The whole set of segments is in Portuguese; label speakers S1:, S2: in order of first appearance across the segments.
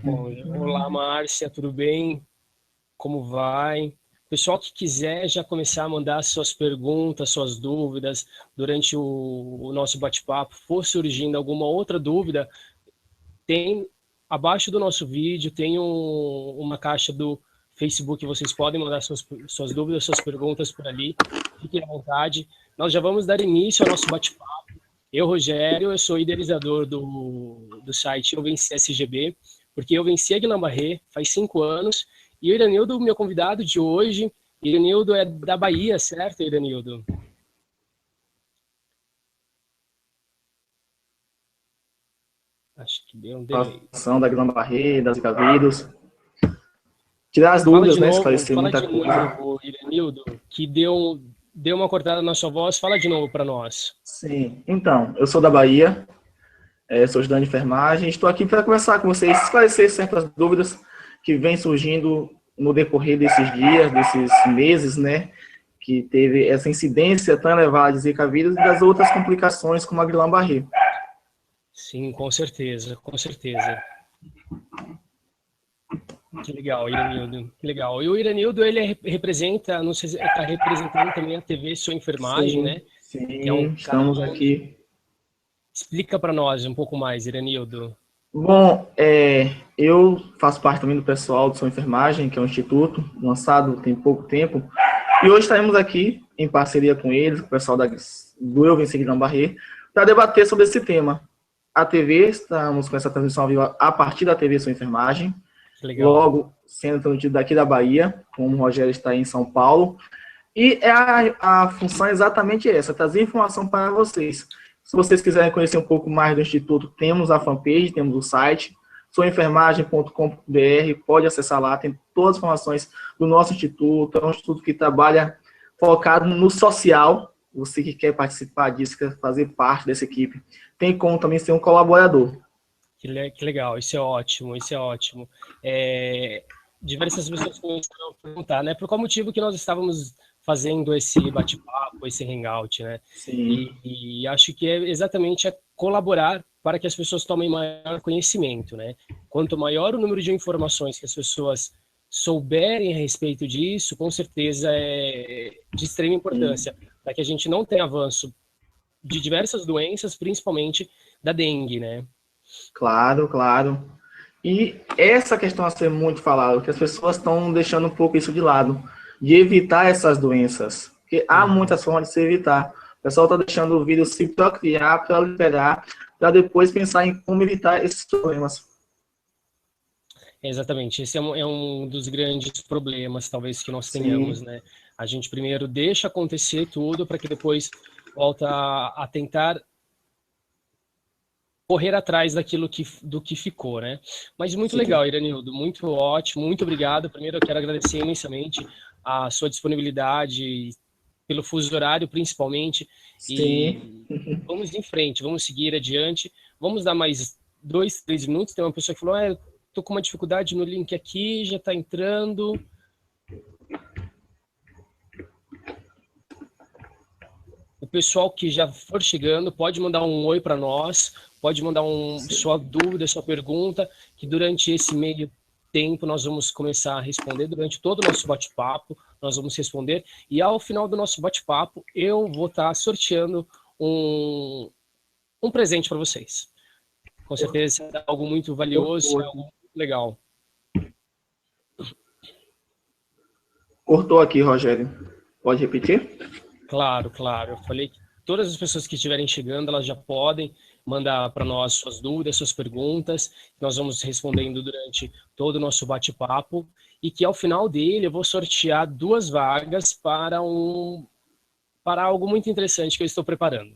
S1: Bom, olá, Márcia, tudo bem? Como vai? Pessoal que quiser já começar a mandar suas perguntas, suas dúvidas durante o nosso bate-papo, for surgindo alguma outra dúvida, tem abaixo do nosso vídeo, tem uma caixa do Facebook, vocês podem mandar suas dúvidas, suas perguntas por ali, fiquem à vontade. Nós já vamos dar início ao nosso bate-papo. Eu, Rogério, eu sou idealizador do site Eu Venci SGB, porque eu venci a Guillain-Barré faz 5 anos, e o Iranildo, meu convidado de hoje, Iranildo é da Bahia, certo, Iranildo? Acho que deu um delay.
S2: Situação da Guillain-Barré, das Zika vírus. Tirar as
S1: Fala
S2: dúvidas,
S1: de
S2: né?
S1: novo,
S2: Esclarecer
S1: fala
S2: muita
S1: de
S2: coisa.
S1: novo, Iranildo, que deu uma cortada na sua voz, fala de novo para nós.
S2: Sim. Então, eu sou da Bahia, sou estudante de enfermagem. Estou aqui para conversar com vocês, esclarecer certas dúvidas que vêm surgindo no decorrer desses dias, desses meses, né? Que teve essa incidência tão elevada de Zika vírus e das outras complicações como a Guillain-Barré.
S1: Sim, com certeza, com certeza. Que legal, Iranildo, que legal. E o Iranildo, ele representa, não sei se está representando também a TV Sua Enfermagem, né?
S2: Sim,
S1: Que é um
S2: sim, estamos
S1: canal.
S2: aqui.
S1: Explica para nós um pouco mais, Iranildo.
S2: Bom, eu faço parte também do pessoal do Sua Enfermagem, que é um instituto lançado tem pouco tempo, e hoje estaremos aqui em parceria com eles, com o pessoal do Eu Venci Guillain-Barré, para debater sobre esse tema. A TV, estamos com essa transmissão ao vivo a partir da TV Sua Enfermagem,
S1: Que legal.
S2: logo sendo transmitido daqui da Bahia, como o Rogério está aí em São Paulo, e a função é exatamente essa, trazer informação para vocês. Se vocês quiserem conhecer um pouco mais do Instituto, temos a fanpage, temos o site, souenfermagem.com.br, pode acessar lá, tem todas as informações do nosso instituto, é um instituto que trabalha focado no social, você que quer participar disso, quer fazer parte dessa equipe, tem como também ser um colaborador.
S1: Que legal, isso é ótimo, isso é ótimo. Diversas pessoas começaram a perguntar, né? Por qual motivo que nós estávamos fazendo esse bate-papo, esse hangout, né?
S2: Sim,
S1: E acho que é exatamente colaborar para que as pessoas tomem maior conhecimento, né? Quanto maior o número de informações que as pessoas souberem a respeito disso, com certeza é de extrema
S2: sim.
S1: importância, para que a gente não tenha avanço de diversas doenças, principalmente da dengue, né?
S2: Claro, claro. E essa questão a ser muito falada, que as pessoas estão deixando um pouco isso de lado, de evitar essas doenças, porque há
S1: Uhum.
S2: muitas formas de se evitar. O pessoal está deixando o vírus se procriar para liberar, para depois pensar em como evitar esses problemas.
S1: Exatamente, esse é um dos grandes problemas, talvez, que nós tenhamos,
S2: Sim,
S1: né? A gente primeiro deixa acontecer tudo para que depois volta a tentar correr atrás do que ficou, né? Mas muito
S2: sim,
S1: legal, Iranildo, muito ótimo, muito obrigado. Primeiro eu quero agradecer imensamente a sua disponibilidade, pelo fuso horário principalmente,
S2: sim.
S1: e vamos em frente, vamos seguir adiante, vamos dar mais 2, 3 minutos. Tem uma pessoa que falou, eu tô com uma dificuldade no link aqui, já está entrando. O pessoal que já for chegando pode mandar um oi para nós, pode mandar sua dúvida, sua pergunta, que durante esse meio tempo nós vamos começar a responder, durante todo o nosso bate-papo, nós vamos responder, e ao final do nosso bate-papo eu vou estar sorteando um presente para vocês. Com certeza é algo muito valioso,
S2: Cortou
S1: é algo
S2: aqui.
S1: muito legal.
S2: Cortou aqui, Rogério. Pode repetir?
S1: Claro, claro. Eu falei que todas as pessoas que estiverem chegando, elas já podem mandar para nós suas dúvidas, suas perguntas. Nós vamos respondendo durante todo o nosso bate-papo. E que ao final dele eu vou sortear 2 vagas para algo muito interessante que eu estou preparando.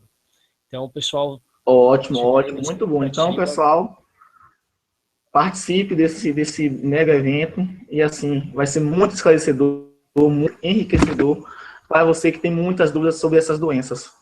S1: Então, o pessoal que
S2: Ótimo,
S1: estiver
S2: ótimo,
S1: nessa
S2: muito bom. Então,
S1: expectativa,
S2: pessoal, participe desse mega evento e assim vai ser muito esclarecedor, muito enriquecedor para você que tem muitas dúvidas sobre essas doenças.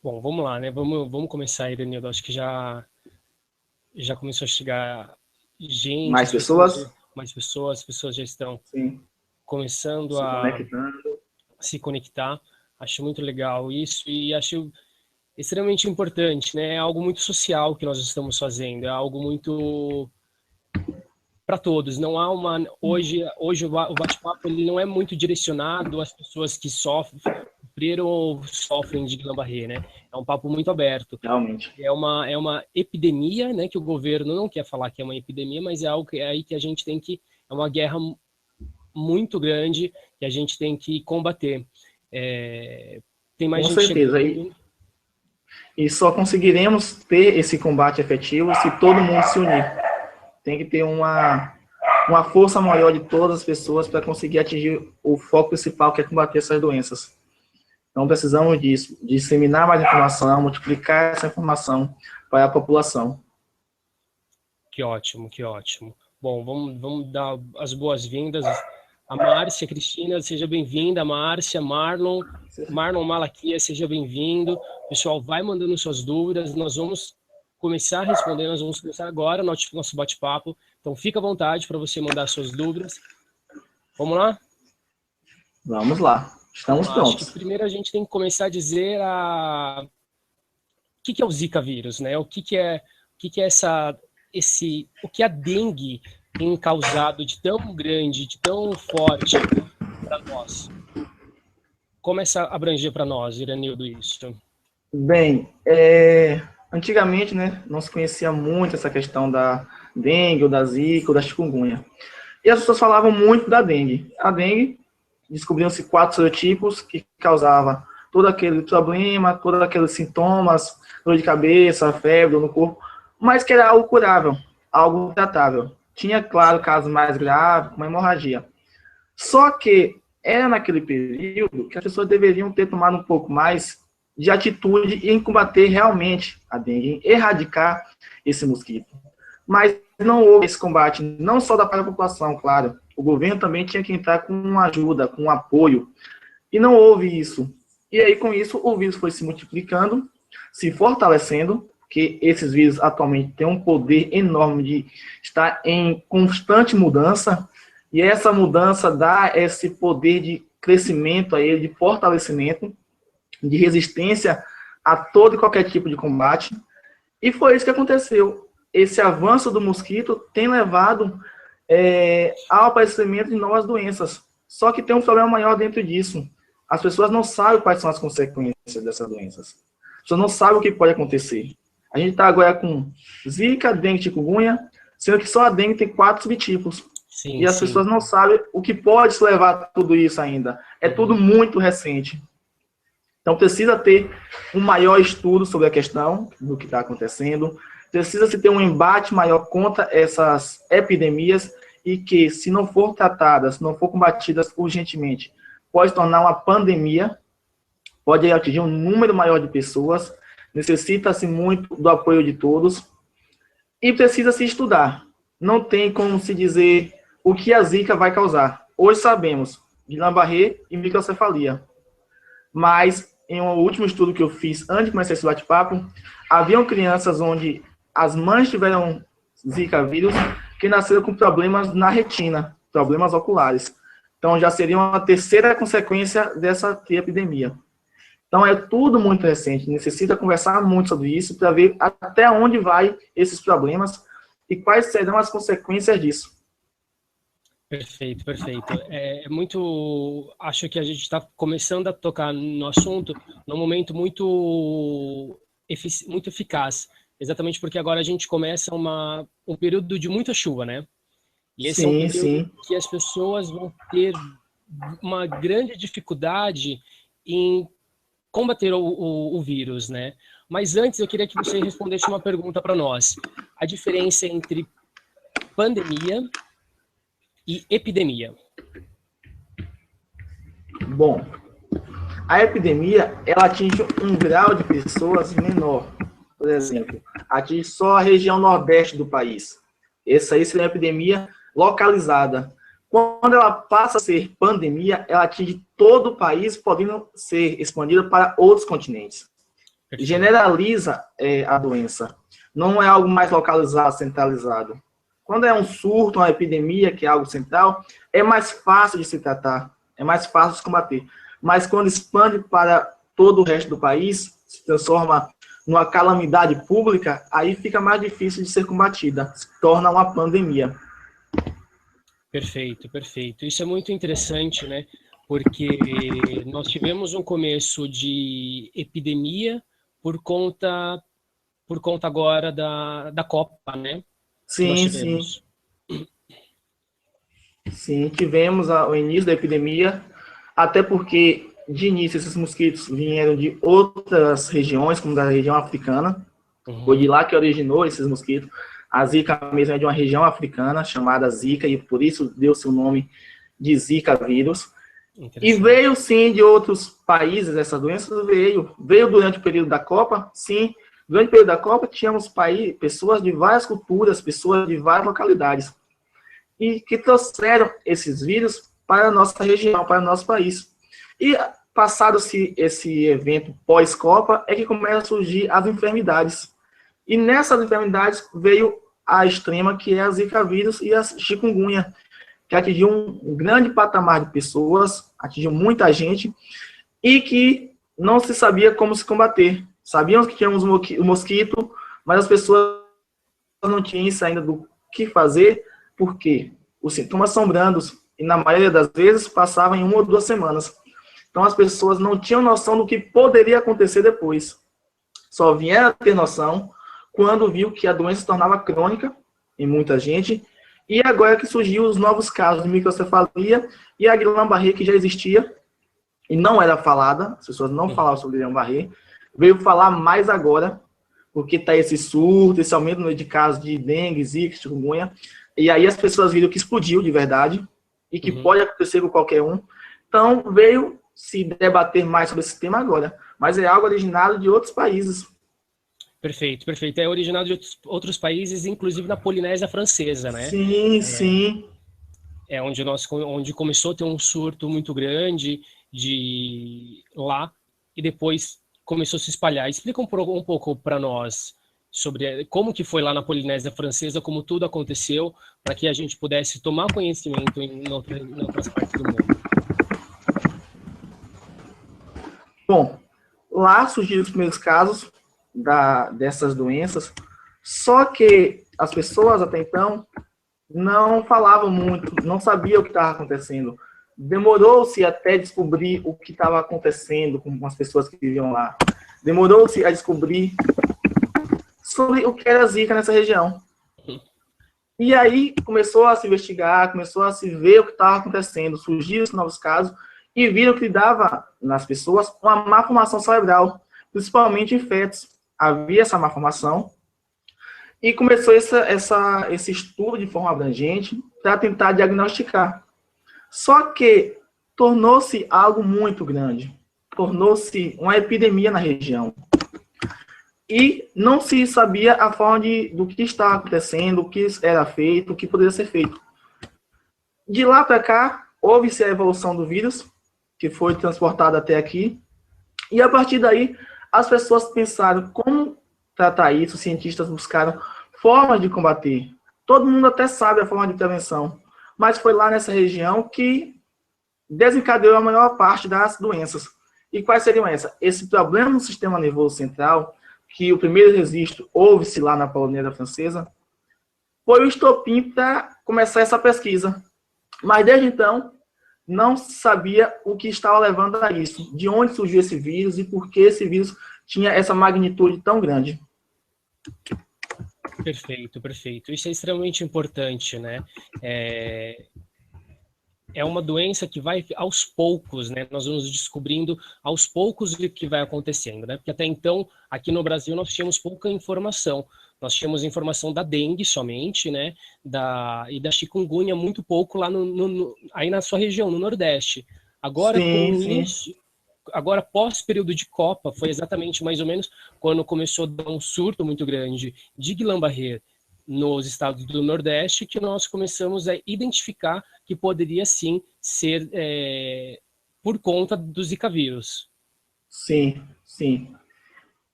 S1: Bom, vamos lá, né? Vamos começar, Irenildo. Acho que já começou a chegar gente,
S2: Mais pessoas?
S1: as pessoas já estão
S2: Sim.
S1: começando
S2: Se
S1: a
S2: conectando.
S1: se conectar. Acho muito legal isso e acho extremamente importante, né? É algo muito social que nós estamos fazendo, é algo muito para todos. Não há uma hoje o bate-papo ele não é muito direcionado às pessoas que sofreram ou sofrem de Guillain-Barré, né? É um papo muito aberto.
S2: Realmente.
S1: É uma epidemia, né? Que o governo não quer falar que é uma epidemia, mas é algo que é aí que a gente tem que é uma guerra muito grande que a gente tem que combater. Tem mais
S2: Com
S1: gente
S2: certeza.
S1: chegando.
S2: E só conseguiremos ter esse combate efetivo se todo mundo se unir. Tem que ter uma força maior de todas as pessoas para conseguir atingir o foco principal, que é combater essas doenças. Então, precisamos disso, disseminar mais informação, multiplicar essa informação para a população.
S1: Que ótimo, que ótimo. Bom, vamos dar as boas-vindas. A Márcia, Cristina, seja bem-vinda. Márcia, Marlon Malaquia, seja bem-vindo. Pessoal, vai mandando suas dúvidas. Nós vamos começar a responder, nós vamos começar agora o nosso bate-papo. Então, fica à vontade para você mandar suas dúvidas. Vamos lá?
S2: Vamos lá, estamos
S1: Acho que
S2: prontos.
S1: primeiro a gente tem que começar a dizer o que é o Zika vírus, né? O que é o que a dengue tem causado de tão grande, de tão forte para nós? Começa a abranger para nós, Iranildo, isso.
S2: Bem, antigamente, né, não se conhecia muito essa questão da dengue, ou da zika, ou da chikungunya. E as pessoas falavam muito da dengue. A dengue, descobriram-se 4 serotipos que causavam todo aquele problema, todos aqueles sintomas, dor de cabeça, febre, dor no corpo, mas que era algo curável, algo tratável. Tinha, claro, casos mais graves, como hemorragia. Só que era naquele período que as pessoas deveriam ter tomado um pouco mais de atitude em combater realmente a dengue, em erradicar esse mosquito. Mas não houve esse combate, não só da própria população, claro. O governo também tinha que entrar com uma ajuda, com um apoio. E não houve isso. E aí, com isso, o vírus foi se multiplicando, se fortalecendo, porque esses vírus atualmente têm um poder enorme de estar em constante mudança, e essa mudança dá esse poder de crescimento a ele, de fortalecimento, de resistência a todo e qualquer tipo de combate. E foi isso que aconteceu. Esse avanço do mosquito tem levado ao aparecimento de novas doenças. Só que tem um problema maior dentro disso. As pessoas não sabem quais são as consequências dessas doenças. As pessoas não sabem o que pode acontecer. A gente está agora com Zika, dengue, chikungunya, sendo que só a dengue tem 4 subtipos. Sim, e as pessoas não sabem o que pode levar a tudo isso ainda. É tudo muito recente. Então, precisa ter um maior estudo sobre a questão do que está acontecendo, precisa-se ter um embate maior contra essas epidemias e que, se não for tratadas, se não for combatidas urgentemente, pode tornar uma pandemia, pode atingir um número maior de pessoas, necessita-se muito do apoio de todos e precisa-se estudar. Não tem como se dizer o que a Zika vai causar. Hoje sabemos, Guillain-Barré e microcefalia. Mas, em um último estudo que eu fiz antes de começar esse bate-papo, haviam crianças onde as mães tiveram Zika vírus que nasceram com problemas na retina, problemas oculares. Então, já seria uma terceira consequência dessa epidemia. Então, é tudo muito recente. Necessita conversar muito sobre isso para ver até onde vai esses problemas e quais serão as consequências disso.
S1: Perfeito, perfeito. Acho que a gente está começando a tocar no assunto num momento muito eficaz, exatamente porque agora a gente começa um período de muita chuva, né? E esse é um período que as pessoas vão ter uma grande dificuldade em combater o vírus, né? Mas antes eu queria que você respondesse uma pergunta para nós. A diferença entre pandemia e epidemia.
S2: Bom, a epidemia, ela atinge um grau de pessoas menor. por exemplo, atinge só a região nordeste do país. Essa aí seria uma epidemia localizada. Quando ela passa a ser pandemia, ela atinge todo o país, podendo ser expandida para outros continentes.
S1: Perfeito.
S2: Generaliza a doença. Não é algo mais localizado, centralizado. Quando é um surto, uma epidemia, que é algo central, é mais fácil de se tratar, é mais fácil de se combater. Mas quando expande para todo o resto do país, se transforma numa calamidade pública, aí fica mais difícil de ser combatida, se torna uma pandemia.
S1: Perfeito, perfeito. Isso é muito interessante, né? Porque nós tivemos um começo de epidemia por conta agora da Copa, né? Que nós
S2: Sim, sim.
S1: tivemos.
S2: Sim, tivemos o início da epidemia, até porque, de início, esses mosquitos vieram de outras regiões, como da região africana. Foi de lá que originou esses mosquitos. A Zika mesmo é de uma região africana, chamada Zika, e por isso deu seu nome de Zika vírus. E veio, sim, de outros países, essa doença veio durante o período da Copa, sim. Durante o período da Copa, tínhamos pessoas de várias culturas, pessoas de várias localidades, e que trouxeram esses vírus para a nossa região, para o nosso país. E passado-se esse evento pós-Copa, é que começam a surgir as enfermidades. E nessas enfermidades veio a extrema, que é a Zika vírus e a chikungunya, que atingiu um grande patamar de pessoas, atingiu muita gente, e que não se sabia como se combater. Sabíamos que tínhamos o mosquito, mas as pessoas não tinham isso ainda do que fazer, porque os sintomas são brandos, e na maioria das vezes passavam em 1 ou 2 semanas. Então as pessoas não tinham noção do que poderia acontecer depois. Só vieram a ter noção quando viu que a doença se tornava crônica em muita gente, e agora que surgiu os novos casos de microcefalia e a Guillain-Barré, que já existia e não era falada, as pessoas não falavam sobre Guillain-Barré, veio falar mais agora, porque está esse surto, esse aumento de casos de dengue, zika, chikungunya, e aí as pessoas viram que explodiu de verdade, e que pode acontecer com qualquer um. Então veio se debater mais sobre esse tema agora, mas é algo originado de outros países.
S1: Perfeito, perfeito. É originado de outros países, inclusive na Polinésia Francesa, né?
S2: Sim, sim.
S1: É onde começou a ter um surto muito grande de lá e depois começou a se espalhar. Explica um pouco para nós sobre como que foi lá na Polinésia Francesa, como tudo aconteceu, para que a gente pudesse tomar conhecimento em outras partes do mundo.
S2: Bom, lá surgiram os primeiros casos dessas doenças, só que as pessoas até então não falavam muito, não sabiam o que estava acontecendo. Demorou-se até descobrir o que estava acontecendo com as pessoas que viviam lá. Demorou-se a descobrir sobre o que era Zika nessa região. E aí começou a se investigar, começou a se ver o que estava acontecendo, surgiram os novos casos e viram que dava nas pessoas uma má formação cerebral, principalmente em fetos. Havia essa má formação e começou esse estudo de forma abrangente para tentar diagnosticar. Só que tornou-se algo muito grande, tornou-se uma epidemia na região. E não se sabia a forma do que estava acontecendo, o que era feito, o que poderia ser feito. De lá para cá, houve-se a evolução do vírus, que foi transportado até aqui, e a partir daí, as pessoas pensaram como tratar isso, os cientistas buscaram formas de combater. Todo mundo até sabe a forma de prevenção, mas foi lá nessa região que desencadeou a maior parte das doenças. E quais seriam essas? Esse problema no sistema nervoso central, que o primeiro registro houve-se lá na Polinésia Francesa, foi o estopim para começar essa pesquisa. Mas desde então, não se sabia o que estava levando a isso, de onde surgiu esse vírus e por que esse vírus tinha essa magnitude tão grande.
S1: Perfeito, perfeito. Isso é extremamente importante, né? É uma doença que vai aos poucos, né? Nós vamos descobrindo aos poucos o que vai acontecendo, né? Porque até então, aqui no Brasil, nós tínhamos pouca informação. Nós tínhamos informação da dengue somente, né? E da chikungunya muito pouco lá aí na sua região, no Nordeste. Agora,
S2: Sim,
S1: com
S2: sim.
S1: isso, agora pós período de Copa, foi exatamente mais ou menos quando começou a dar um surto muito grande de Guillain-Barré nos estados do Nordeste, que nós começamos a identificar que poderia sim ser por conta do Zika vírus.
S2: Sim, sim.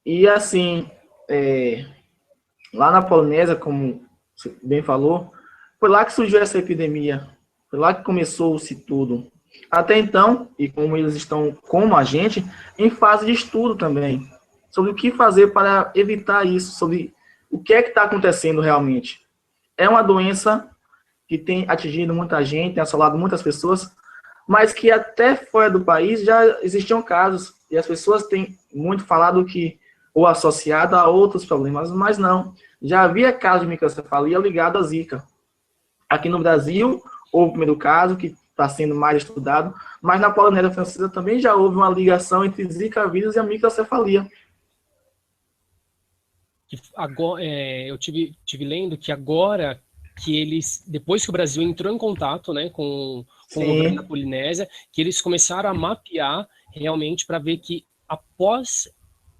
S2: E assim, lá na Polinésia, como você bem falou, foi lá que surgiu essa epidemia, foi lá que começou-se tudo. Até então, e como eles estão, como a gente, em fase de estudo também, sobre o que fazer para evitar isso, sobre o que é que está acontecendo realmente. É uma doença que tem atingido muita gente, tem assolado muitas pessoas, mas que até fora do país já existiam casos, e as pessoas têm muito falado que, ou associado a outros problemas, mas não. Já havia casos de microcefalia ligado à Zika. Aqui no Brasil, houve o primeiro caso, que está sendo mais estudado, mas na Polinésia Francesa também já houve uma ligação entre Zika vírus e a microcefalia.
S1: Agora, eu tive lendo que agora que eles, depois que o Brasil entrou em contato, né, com o governo da Polinésia, que eles começaram a mapear realmente para ver que após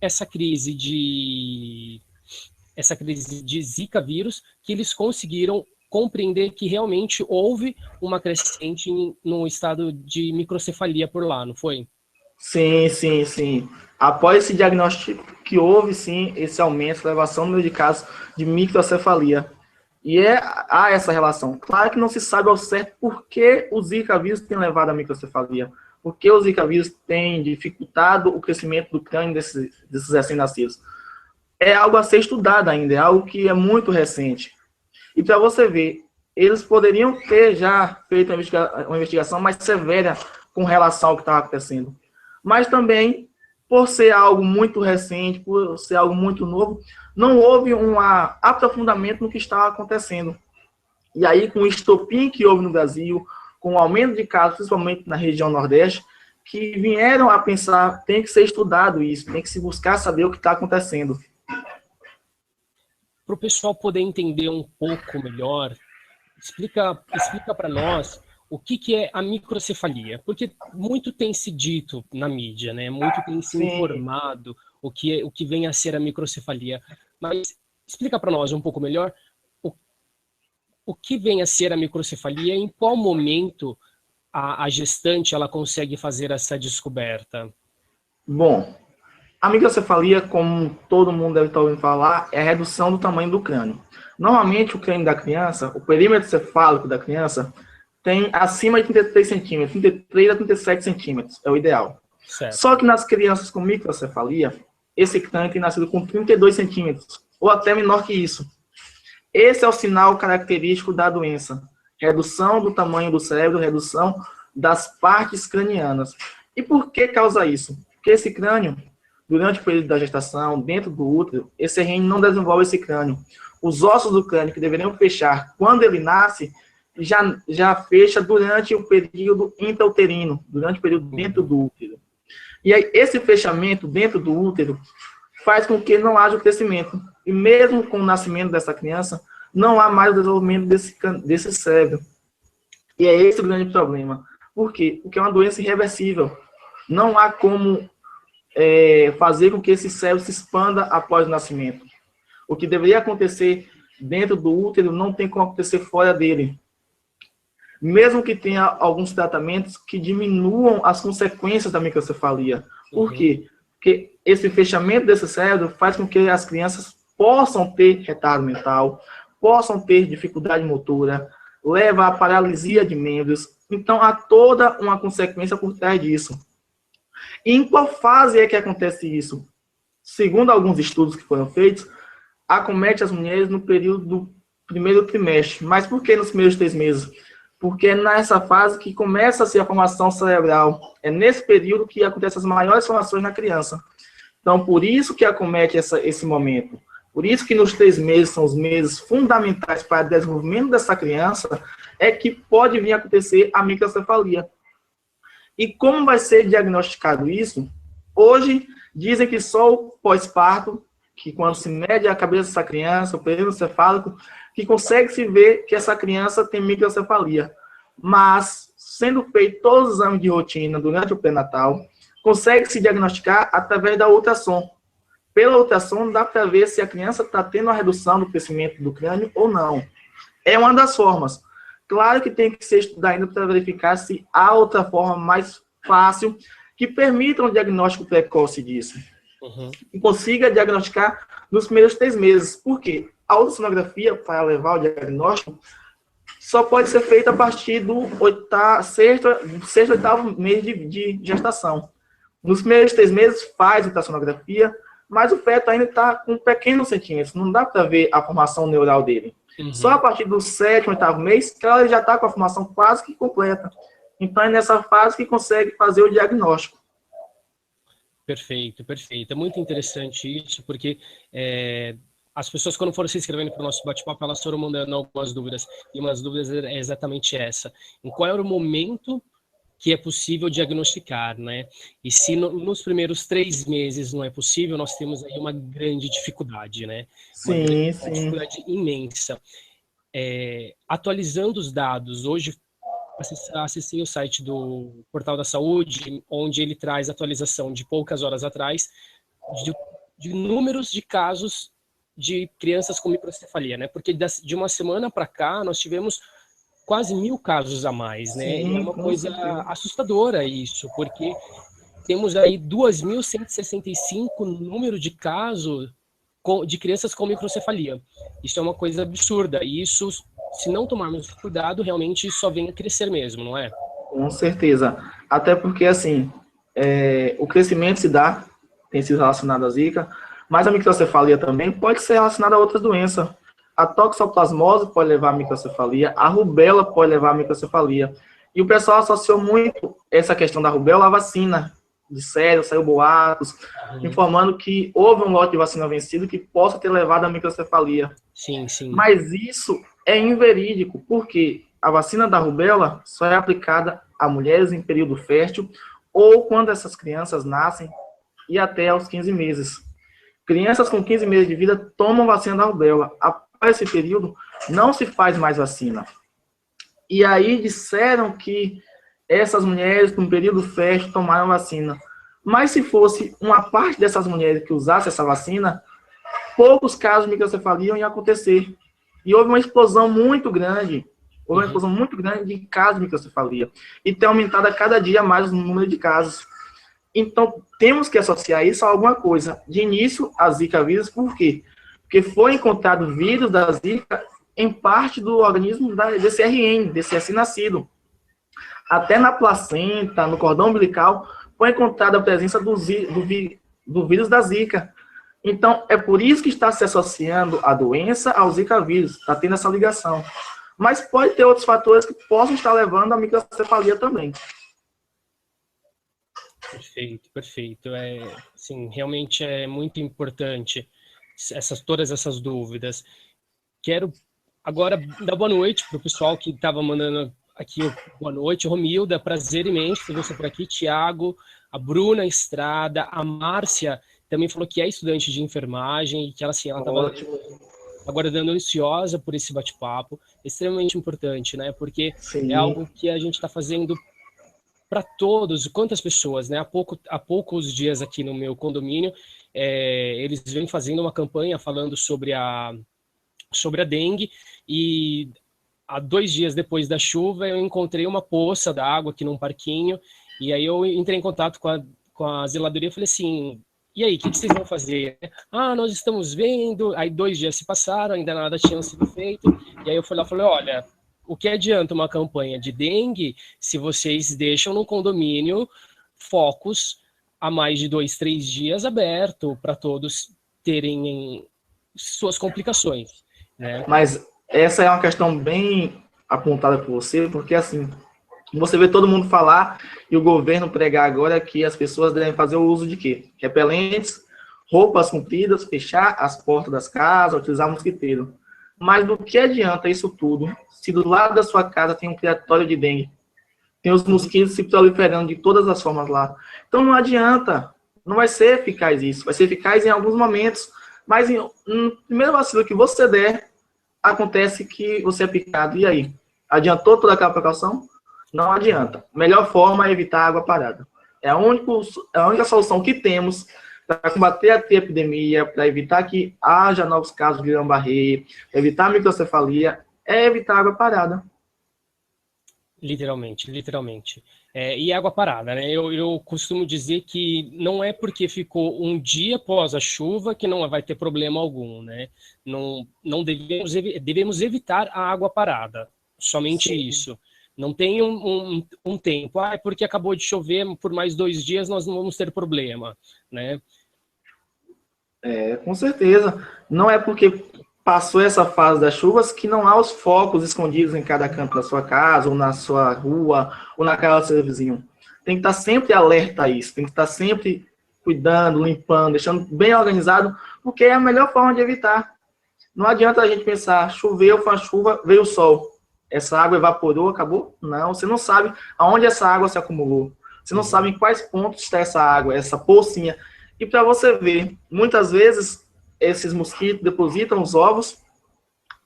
S1: essa crise de Zika vírus, que eles conseguiram compreender que realmente houve uma crescente no estado de microcefalia por lá, não foi?
S2: Sim, sim, sim. Após esse diagnóstico que houve, sim, esse aumento, elevação no número de casos de microcefalia. E há essa relação. Claro que não se sabe ao certo por que o Zika vírus tem levado à microcefalia. Por que o Zika vírus tem dificultado o crescimento do crânio desses recém-nascidos. É algo a ser estudado ainda, é algo que é muito recente. E para você ver, eles poderiam ter já feito uma investigação mais severa com relação ao que estava acontecendo. Mas também, por ser algo muito recente, por ser algo muito novo, não houve um aprofundamento no que estava acontecendo. E aí, com o estopim que houve no Brasil, com o aumento de casos, principalmente na região Nordeste, que vieram a pensar, tem que ser estudado isso, tem que se buscar saber o que está acontecendo.
S1: Para o pessoal poder entender um pouco melhor, explica para nós o que é a microcefalia, porque muito tem se dito na mídia, né? Muito tem se informado o que vem a ser a microcefalia, mas explica para nós um pouco melhor o que vem a ser a microcefalia e em qual momento a gestante ela consegue fazer essa descoberta.
S2: Bom, a microcefalia, como todo mundo deve estar ouvindo falar, é a redução do tamanho do crânio. Normalmente, o crânio da criança, o perímetro cefálico da criança, tem acima de 33 centímetros, 33 a 37 centímetros, é o ideal. Certo. Só que nas crianças com microcefalia, esse crânio tem nascido com 32 centímetros, ou até menor que isso. Esse é o sinal característico da doença. Redução do tamanho do cérebro, redução das partes cranianas. E por que causa isso? Porque esse crânio, durante o período da gestação, dentro do útero, esse RN não desenvolve esse crânio. Os ossos do crânio que deveriam fechar quando ele nasce, já fecha durante o período intrauterino, durante o período dentro do útero. E aí, esse fechamento dentro do útero faz com que não haja o crescimento. E mesmo com o nascimento dessa criança, não há mais o desenvolvimento desse cérebro. E é esse o grande problema. Por quê? Porque é uma doença irreversível. Não há como fazer com que esse cérebro se expanda após o nascimento. O que deveria acontecer dentro do útero não tem como acontecer fora dele. Mesmo que tenha alguns tratamentos que diminuam as consequências da microcefalia. Por quê? Porque esse fechamento desse cérebro faz com que as crianças possam ter retardo mental, possam ter dificuldade motora, leva à paralisia de membros. Então, há toda uma consequência por trás disso. E em qual fase é que acontece isso? Segundo alguns estudos que foram feitos, acomete as mulheres no período do primeiro trimestre. Mas por que nos primeiros 3 meses? Porque é nessa fase que começa-se a formação cerebral. É nesse período que acontecem as maiores formações na criança. Então, por isso que acomete esse momento. Por isso que nos 3 meses são os meses fundamentais para o desenvolvimento dessa criança, é que pode vir a acontecer a microcefalia. E como vai ser diagnosticado isso? Hoje, dizem que só o pós-parto, que quando se mede a cabeça dessa criança, o período cefálico, que consegue se ver que essa criança tem microcefalia. Mas, sendo feito todos os exames de rotina durante o pré-natal, consegue se diagnosticar através da ultrassom. Pela ultrassom, dá para ver se a criança está tendo uma redução do crescimento do crânio ou não. É uma das formas. Claro que tem que ser estudado ainda para verificar se há outra forma mais fácil que permita um diagnóstico precoce disso. E consiga diagnosticar nos primeiros 3 meses. Por quê? A ultrassonografia, para levar o diagnóstico, só pode ser feita a partir do sexto, 8º mês de gestação. Nos primeiros 3 meses, faz ultrassonografia, mas o feto ainda está com pequenos centímetros, não dá para ver a formação neural dele. Só a partir do 7º, 8º mês, que ela já está com a formação quase que completa. Então, é nessa fase que consegue fazer o diagnóstico.
S1: Perfeito, perfeito. É muito interessante isso, porque as pessoas, quando foram se inscrevendo para o nosso bate-papo, elas foram mandando algumas dúvidas, e uma das dúvidas é exatamente essa. Em qual era o momento que é possível diagnosticar, né? E se nos primeiros 3 meses não é possível, nós temos aí uma grande dificuldade, né? Uma dificuldade imensa. Atualizando os dados, hoje acessei o site do Portal da Saúde, onde ele traz atualização de poucas horas atrás, de números de casos de crianças com microcefalia, né? Porque de uma semana para cá, nós tivemos quase 1.000 casos a mais, né?
S2: Sim,
S1: e é uma coisa assustadora isso, porque temos aí 2.165 número de casos de crianças com microcefalia. Isso é uma coisa absurda, e isso, se não tomarmos cuidado, realmente só vem a crescer mesmo, não é?
S2: Com certeza. Até porque, assim, o crescimento tem sido relacionado à zika, mas a microcefalia também pode ser relacionada a outras doenças. A toxoplasmose pode levar à microcefalia, a rubéola pode levar à microcefalia. E o pessoal associou muito essa questão da rubéola à vacina. Disseram, saiu boatos, informando que houve um lote de vacina vencido que possa ter levado à microcefalia.
S1: Sim, sim.
S2: Mas isso é inverídico, porque a vacina da rubéola só é aplicada a mulheres em período fértil ou quando essas crianças nascem e até aos 15 meses. Crianças com 15 meses de vida tomam vacina da rubéola. Após esse período, não se faz mais vacina. E aí disseram que essas mulheres com período fértil tomaram vacina. Mas se fosse uma parte dessas mulheres que usasse essa vacina, poucos casos de microcefalia iam acontecer. E houve uma explosão muito grande. De casos de microcefalia. E tem aumentado a cada dia mais o número de casos. Então, temos que associar isso a alguma coisa. De início, a Zika vírus, por quê? Porque foi encontrado vírus da Zika em parte do organismo desse RN, desse recém-nascido. Até na placenta, no cordão umbilical, foi encontrada a presença do vírus da Zika. Então, é por isso que está se associando a doença ao Zika vírus, está tendo essa ligação. Mas pode ter outros fatores que possam estar levando à microcefalia também.
S1: Perfeito, perfeito. Sim, realmente é muito importante todas essas dúvidas. Quero agora dar boa noite para o pessoal que estava mandando aqui boa noite. Romilda, prazer imenso ter você por aqui. Tiago, a Bruna Estrada, a Márcia também falou que é estudante de enfermagem e que ela estava aguardando ansiosa por esse bate-papo. Extremamente importante, né? Porque é algo que a gente está fazendo para todos, quantas pessoas, né? Há poucos dias aqui no meu condomínio, eles vêm fazendo uma campanha falando sobre a dengue, e há 2 dias depois da chuva eu encontrei uma poça d'água aqui num parquinho, e aí eu entrei em contato com a zeladoria e falei assim, e aí, o que vocês vão fazer? Nós estamos vendo. Aí 2 dias se passaram, ainda nada tinha sido feito, e aí eu fui lá e falei, olha, o que adianta uma campanha de dengue se vocês deixam no condomínio focos há mais de 2, 3 dias aberto para todos terem suas complicações, né?
S2: Mas essa é uma questão bem apontada por você, porque assim, você vê todo mundo falar e o governo pregar agora que as pessoas devem fazer o uso de quê? Repelentes, roupas compridas, fechar as portas das casas, utilizar mosquiteiro. Mas do que adianta isso tudo se do lado da sua casa tem um criatório de dengue? Tem os mosquitos se proliferando de todas as formas lá. Então não adianta, não vai ser eficaz isso. Vai ser eficaz em alguns momentos, mas no primeiro vacilo que você der, acontece que você é picado. E aí? Adiantou toda aquela precaução? Não adianta. A melhor forma é evitar água parada. É a única solução que temos para combater a epidemia, para evitar que haja novos casos de Guillain-Barré, evitar a microcefalia, é evitar água parada.
S1: Literalmente, literalmente. E água parada, né? Eu costumo dizer que não é porque ficou um dia após a chuva que não vai ter problema algum, né? Não devemos evitar a água parada. Somente
S2: Sim.
S1: isso. Não tem um tempo. É porque acabou de chover, por mais 2 dias nós não vamos ter problema, né?
S2: Com certeza. Não é porque passou essa fase das chuvas que não há os focos escondidos em cada canto da sua casa, ou na sua rua, ou na casa do seu vizinho. Tem que estar sempre alerta a isso, tem que estar sempre cuidando, limpando, deixando bem organizado, porque é a melhor forma de evitar. Não adianta a gente pensar, choveu, foi uma chuva, veio o sol. Essa água evaporou, acabou? Não, você não sabe aonde essa água se acumulou. Você não sabe em quais pontos está essa água, essa pocinha. E para você ver, muitas vezes esses mosquitos depositam os ovos,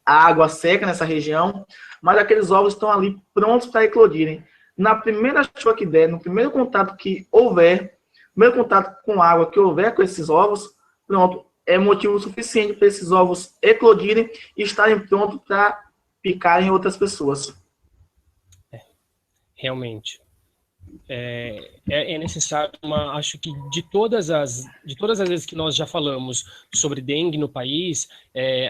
S2: a água seca nessa região, mas aqueles ovos estão ali prontos para eclodirem. Na primeira chuva que der, no primeiro contato que houver, primeiro contato com água que houver com esses ovos, pronto, é motivo suficiente para esses ovos eclodirem e estarem prontos para picarem outras pessoas.
S1: Realmente. É necessário, acho que de todas as vezes que nós já falamos sobre dengue no país,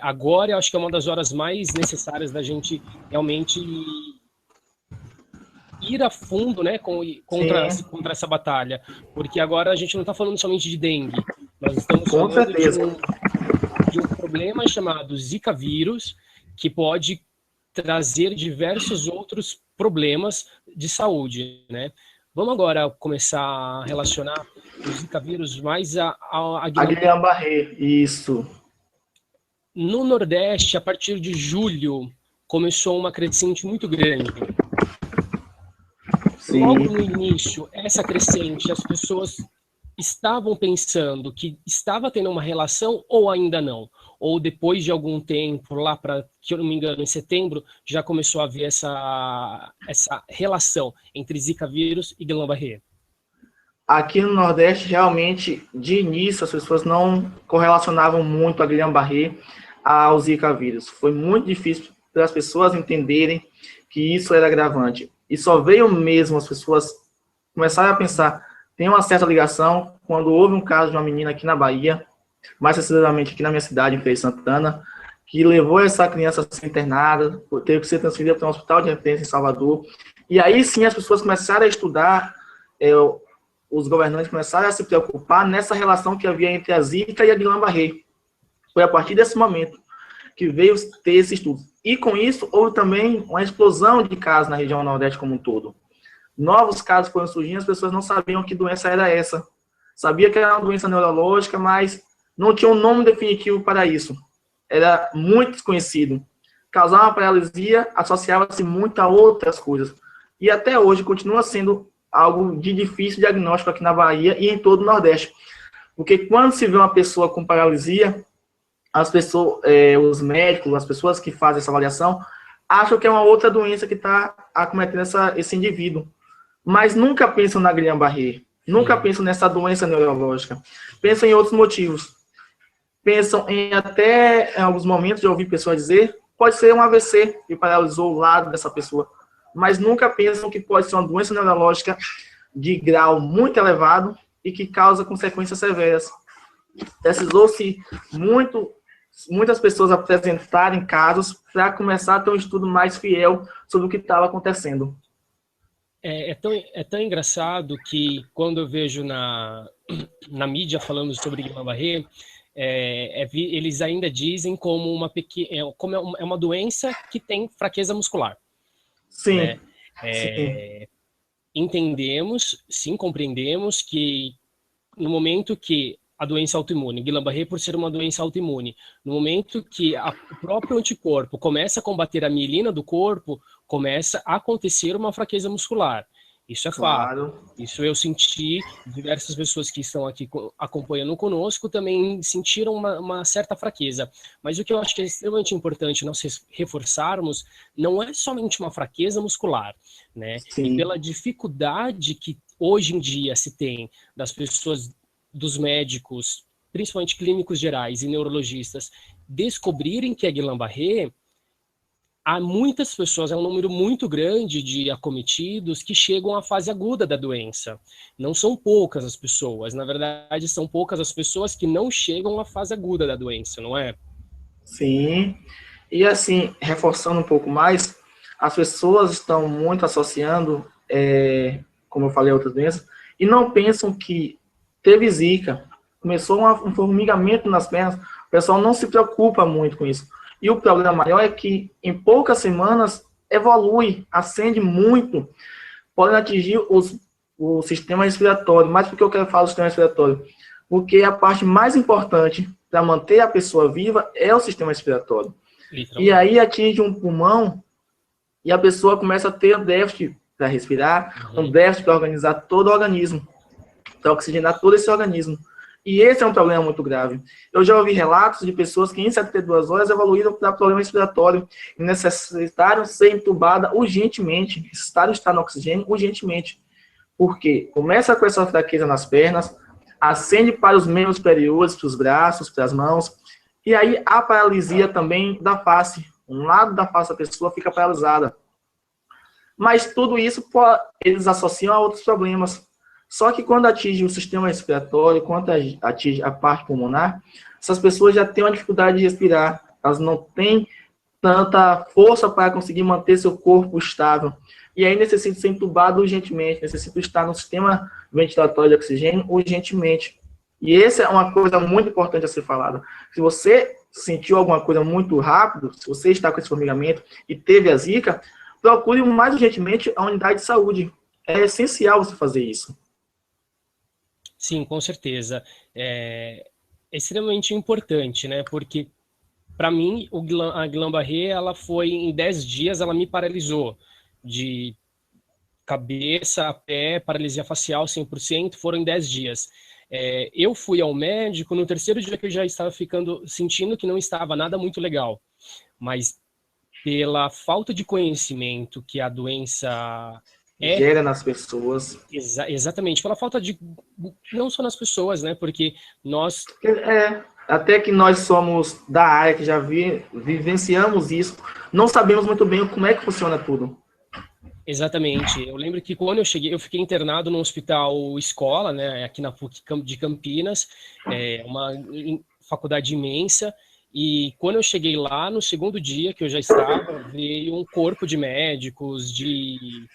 S1: agora eu acho que é uma das horas mais necessárias da gente realmente ir a fundo, né, contra essa batalha, porque agora a gente não está falando somente de dengue, nós estamos
S2: Com
S1: falando
S2: certeza.
S1: de um problema chamado Zika vírus, que pode trazer diversos outros problemas de saúde, né? Vamos agora começar a relacionar o Zika vírus mais a
S2: Guillain-Barré, isso.
S1: No Nordeste, a partir de julho, começou uma crescente muito grande.
S2: Sim.
S1: Logo no início, essa crescente, as pessoas estavam pensando que estava tendo uma relação ou ainda não? Ou depois de algum tempo, lá para, que eu não me engano, em setembro, já começou a haver essa relação entre Zika vírus e Guillain-Barré?
S2: Aqui no Nordeste, realmente, de início, as pessoas não correlacionavam muito a Guillain-Barré ao Zika vírus. Foi muito difícil para as pessoas entenderem que isso era agravante. E só veio mesmo as pessoas começarem a pensar, tem uma certa ligação, quando houve um caso de uma menina aqui na Bahia, mais precisamente aqui na minha cidade, em Feira de Santana, que levou essa criança a ser internada, teve que ser transferida para um hospital de referência em Salvador. E aí sim as pessoas começaram a estudar, os governantes começaram a se preocupar nessa relação que havia entre a Zika e a Guillain-Barré. Foi a partir desse momento que veio ter esse estudo. E com isso, houve também uma explosão de casos na região Nordeste como um todo. Novos casos foram surgindo, as pessoas não sabiam que doença era essa. Sabia que era uma doença neurológica, mas não tinha um nome definitivo para isso. Era muito desconhecido. Causava uma paralisia, associava-se muito a outras coisas. E até hoje continua sendo algo de difícil diagnóstico aqui na Bahia e em todo o Nordeste. Porque quando se vê uma pessoa com paralisia, as pessoas, os médicos, as pessoas que fazem essa avaliação, acham que é uma outra doença que está acometendo esse indivíduo. Mas nunca pensam na Guillain-Barré, nunca pensam nessa doença neurológica. Pensam em outros motivos. Pensam em alguns momentos, eu ouvi pessoas dizer, pode ser um AVC que paralisou o lado dessa pessoa. Mas nunca pensam que pode ser uma doença neurológica de grau muito elevado e que causa consequências severas. Precisou-se muitas pessoas apresentarem casos para começar a ter um estudo mais fiel sobre o que estava acontecendo.
S1: É tão engraçado que quando eu vejo na mídia falando sobre Guillain-Barré, eles ainda dizem como uma doença que tem fraqueza muscular.
S2: Sim.
S1: Né? Sim, compreendemos que no momento que a doença autoimune, Guillain-Barré por ser uma doença autoimune, no momento que o próprio anticorpo começa a combater a mielina do corpo, começa a acontecer uma fraqueza muscular. Isso é fato.
S2: Claro.
S1: Isso eu senti, diversas pessoas que estão aqui acompanhando conosco também sentiram uma certa fraqueza. Mas o que eu acho que é extremamente importante nós reforçarmos não é somente uma fraqueza muscular, né? E
S2: Sim.
S1: pela dificuldade que hoje em dia se tem das pessoas, dos médicos, principalmente clínicos gerais e neurologistas, descobrirem que é Guillain-Barré, há muitas pessoas, é um número muito grande de acometidos que chegam à fase aguda da doença. Não são poucas as pessoas, na verdade, são poucas as pessoas que não chegam à fase aguda da doença, não é?
S2: Sim. E assim, reforçando um pouco mais, as pessoas estão muito associando, como eu falei, outras doenças, e não pensam que teve zika, começou um formigamento nas pernas, o pessoal não se preocupa muito com isso. E o problema maior é que em poucas semanas evolui, ascende muito, podem atingir o sistema respiratório. Mas por que eu quero falar do sistema respiratório? Porque a parte mais importante para manter a pessoa viva é o sistema respiratório. E
S1: Literalmente.
S2: aí atinge um pulmão e a pessoa começa a ter um déficit para respirar, um
S1: Uhum.
S2: déficit para organizar todo o organismo, para oxigenar todo esse organismo. E esse é um problema muito grave. Eu já ouvi relatos de pessoas que em 72 horas evoluíram para problema respiratório e necessitaram ser entubadas urgentemente, necessitaram estar no oxigênio urgentemente. Porque começa com essa fraqueza nas pernas, ascende para os membros superiores, para os braços, para as mãos, e aí a paralisia também da face. Um lado da face da pessoa fica paralisada. Mas tudo isso eles associam a outros problemas. Só que quando atinge o sistema respiratório, quando atinge a parte pulmonar, essas pessoas já têm uma dificuldade de respirar. Elas não têm tanta força para conseguir manter seu corpo estável. E aí necessita ser entubado urgentemente, necessita estar no sistema ventilatório de oxigênio urgentemente. E essa é uma coisa muito importante a ser falada. Se você sentiu alguma coisa muito rápido, se você está com esse formigamento e teve a zika, procure mais urgentemente a unidade de saúde. É essencial você fazer isso.
S1: Sim, com certeza. É extremamente importante, né? Porque, para mim, a Guillain-Barré, ela foi em 10 dias, ela me paralisou. De cabeça a pé, paralisia facial 100%, foram em 10 dias. Eu fui ao médico no terceiro dia que eu já estava sentindo que não estava nada muito legal. Mas pela falta de conhecimento que a doença é,
S2: Gera nas pessoas.
S1: exatamente, pela falta de, não só nas pessoas, né? Porque nós,
S2: Até que nós somos da área, que já vivenciamos isso, não sabemos muito bem como é que funciona tudo.
S1: exatamente, eu lembro que quando eu cheguei, eu fiquei internado no hospital escola, né? Aqui na PUC de Campinas, uma faculdade imensa. E quando eu cheguei lá, no segundo dia que eu já estava, veio um corpo de médicos, de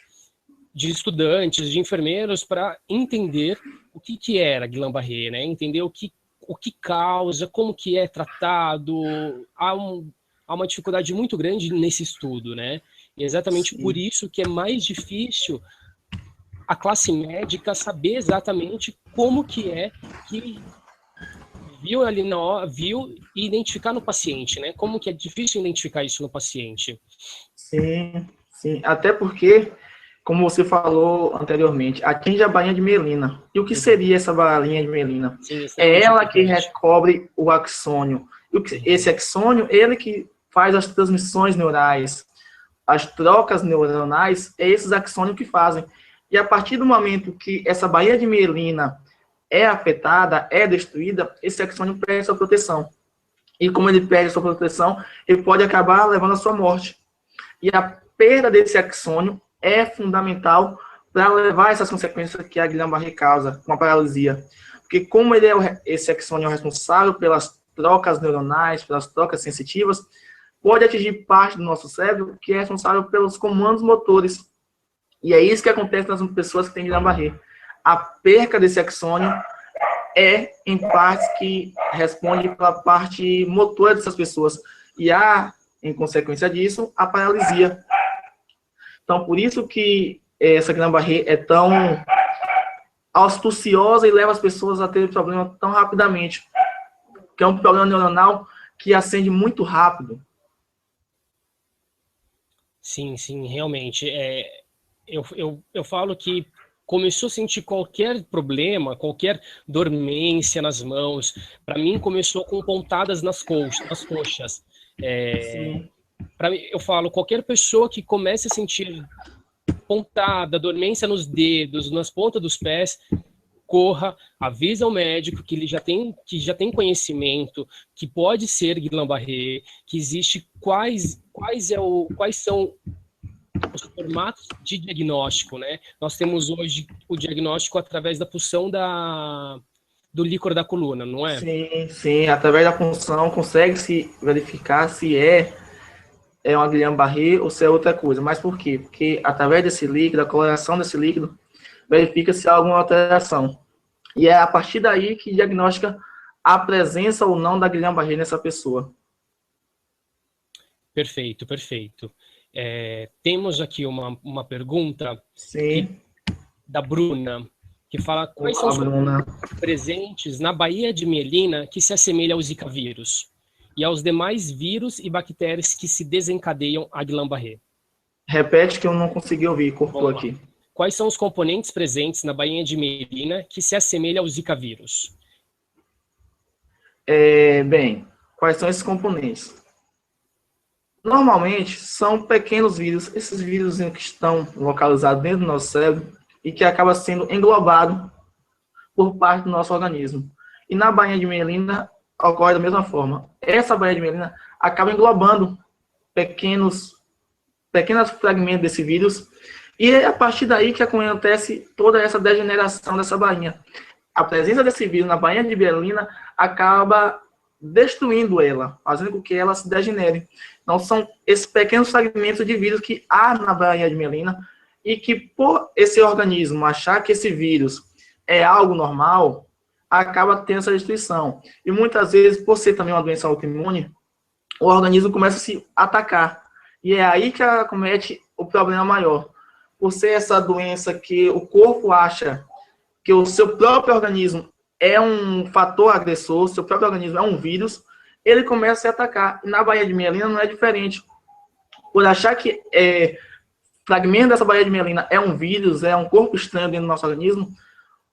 S1: estudantes, de enfermeiros, para entender o que era Guillain-Barré, né? Entender o que causa, como que é tratado. Há uma dificuldade muito grande nesse estudo, né? E é exatamente por
S2: Sim,
S1: isso que é mais difícil a classe médica saber exatamente como que é que viu ali na hora, viu e identificar no paciente, né? Como que é difícil identificar isso no paciente.
S2: sim, sim. Até porque, como você falou anteriormente, atinge a bainha de mielina. E o que
S1: Uhum.
S2: seria essa bainha de mielina?
S1: Sim,
S2: É
S1: extremamente
S2: ela que
S1: importante.
S2: recobre o axônio. Esse
S1: Uhum.
S2: axônio, ele que faz as transmissões neurais, as trocas neuronais, é esses axônios que fazem. E a partir do momento que essa baía de mielina é afetada, é destruída, esse axônio perde sua proteção. E como ele perde sua proteção, ele pode acabar levando à sua morte. E a perda desse axônio é fundamental para levar essas consequências que a Guillain-Barré causa, com a paralisia. Porque como esse axônio é o responsável pelas trocas neuronais, pelas trocas sensitivas, pode atingir parte do nosso cérebro que é responsável pelos comandos motores. E é isso que acontece nas pessoas que têm Guillain-Barré. A perca desse axônio é, em partes, que responde pela parte motora dessas pessoas. E há, em consequência disso, a paralisia. Então, por isso que essa Guillain-Barré é tão astuciosa e leva as pessoas a ter problema tão rapidamente. Que é um problema neuronal que acende muito rápido.
S1: Sim, sim, realmente. eu falo que começou a sentir qualquer problema, qualquer dormência nas mãos, para mim começou com pontadas nas coxas.
S2: Sim.
S1: Para mim, eu falo, qualquer pessoa que comece a sentir pontada, dormência nos dedos, nas pontas dos pés, corra, avisa o médico que ele já tem conhecimento, que pode ser Guillain-Barré, que existe quais são os formatos de diagnóstico, né? Nós temos hoje o diagnóstico através da punção do líquor da coluna, não é?
S2: Sim, sim. Através da punção consegue-se verificar se é uma Guillain-Barré ou se é outra coisa. Mas por quê? Porque através desse líquido, a coloração desse líquido, verifica se há alguma alteração. E é a partir daí que diagnostica a presença ou não da Guillain-Barré nessa pessoa.
S1: Perfeito, perfeito. Temos aqui uma pergunta da Bruna, que fala quais são os presentes na Baía de Melina que se assemelha ao Zika vírus e aos demais vírus e bactérias que se desencadeiam a Guillain-Barré.
S2: Repete que eu não consegui ouvir, cortou aqui.
S1: Quais são os componentes presentes na Baía de Melina que se assemelha ao Zika vírus?
S2: Bem, quais são esses componentes? Normalmente, são pequenos vírus, esses vírus que estão localizados dentro do nosso cérebro e que acaba sendo englobado por parte do nosso organismo. E na Baía de Melina ocorre da mesma forma. Essa Baía de Melina acaba englobando pequenos fragmentos desse vírus e é a partir daí que acontece toda essa degeneração dessa bainha. A presença desse vírus na Baía de Melina acaba destruindo ela, fazendo com que ela se degenere. Então, são esses pequenos fragmentos de vírus que há na Baía de Melina e que, por esse organismo achar que esse vírus é algo normal, acaba tendo essa destruição. E muitas vezes, por ser também uma doença autoimune, o organismo começa a se atacar. E é aí que acomete o problema maior. Por ser essa doença que o corpo acha que o seu próprio organismo é um fator agressor, seu próprio organismo é um vírus, ele começa a se atacar. E na Baía de Melina não é diferente. Por achar que fragmento dessa Baía de Melina é um vírus, é um corpo estranho dentro do nosso organismo,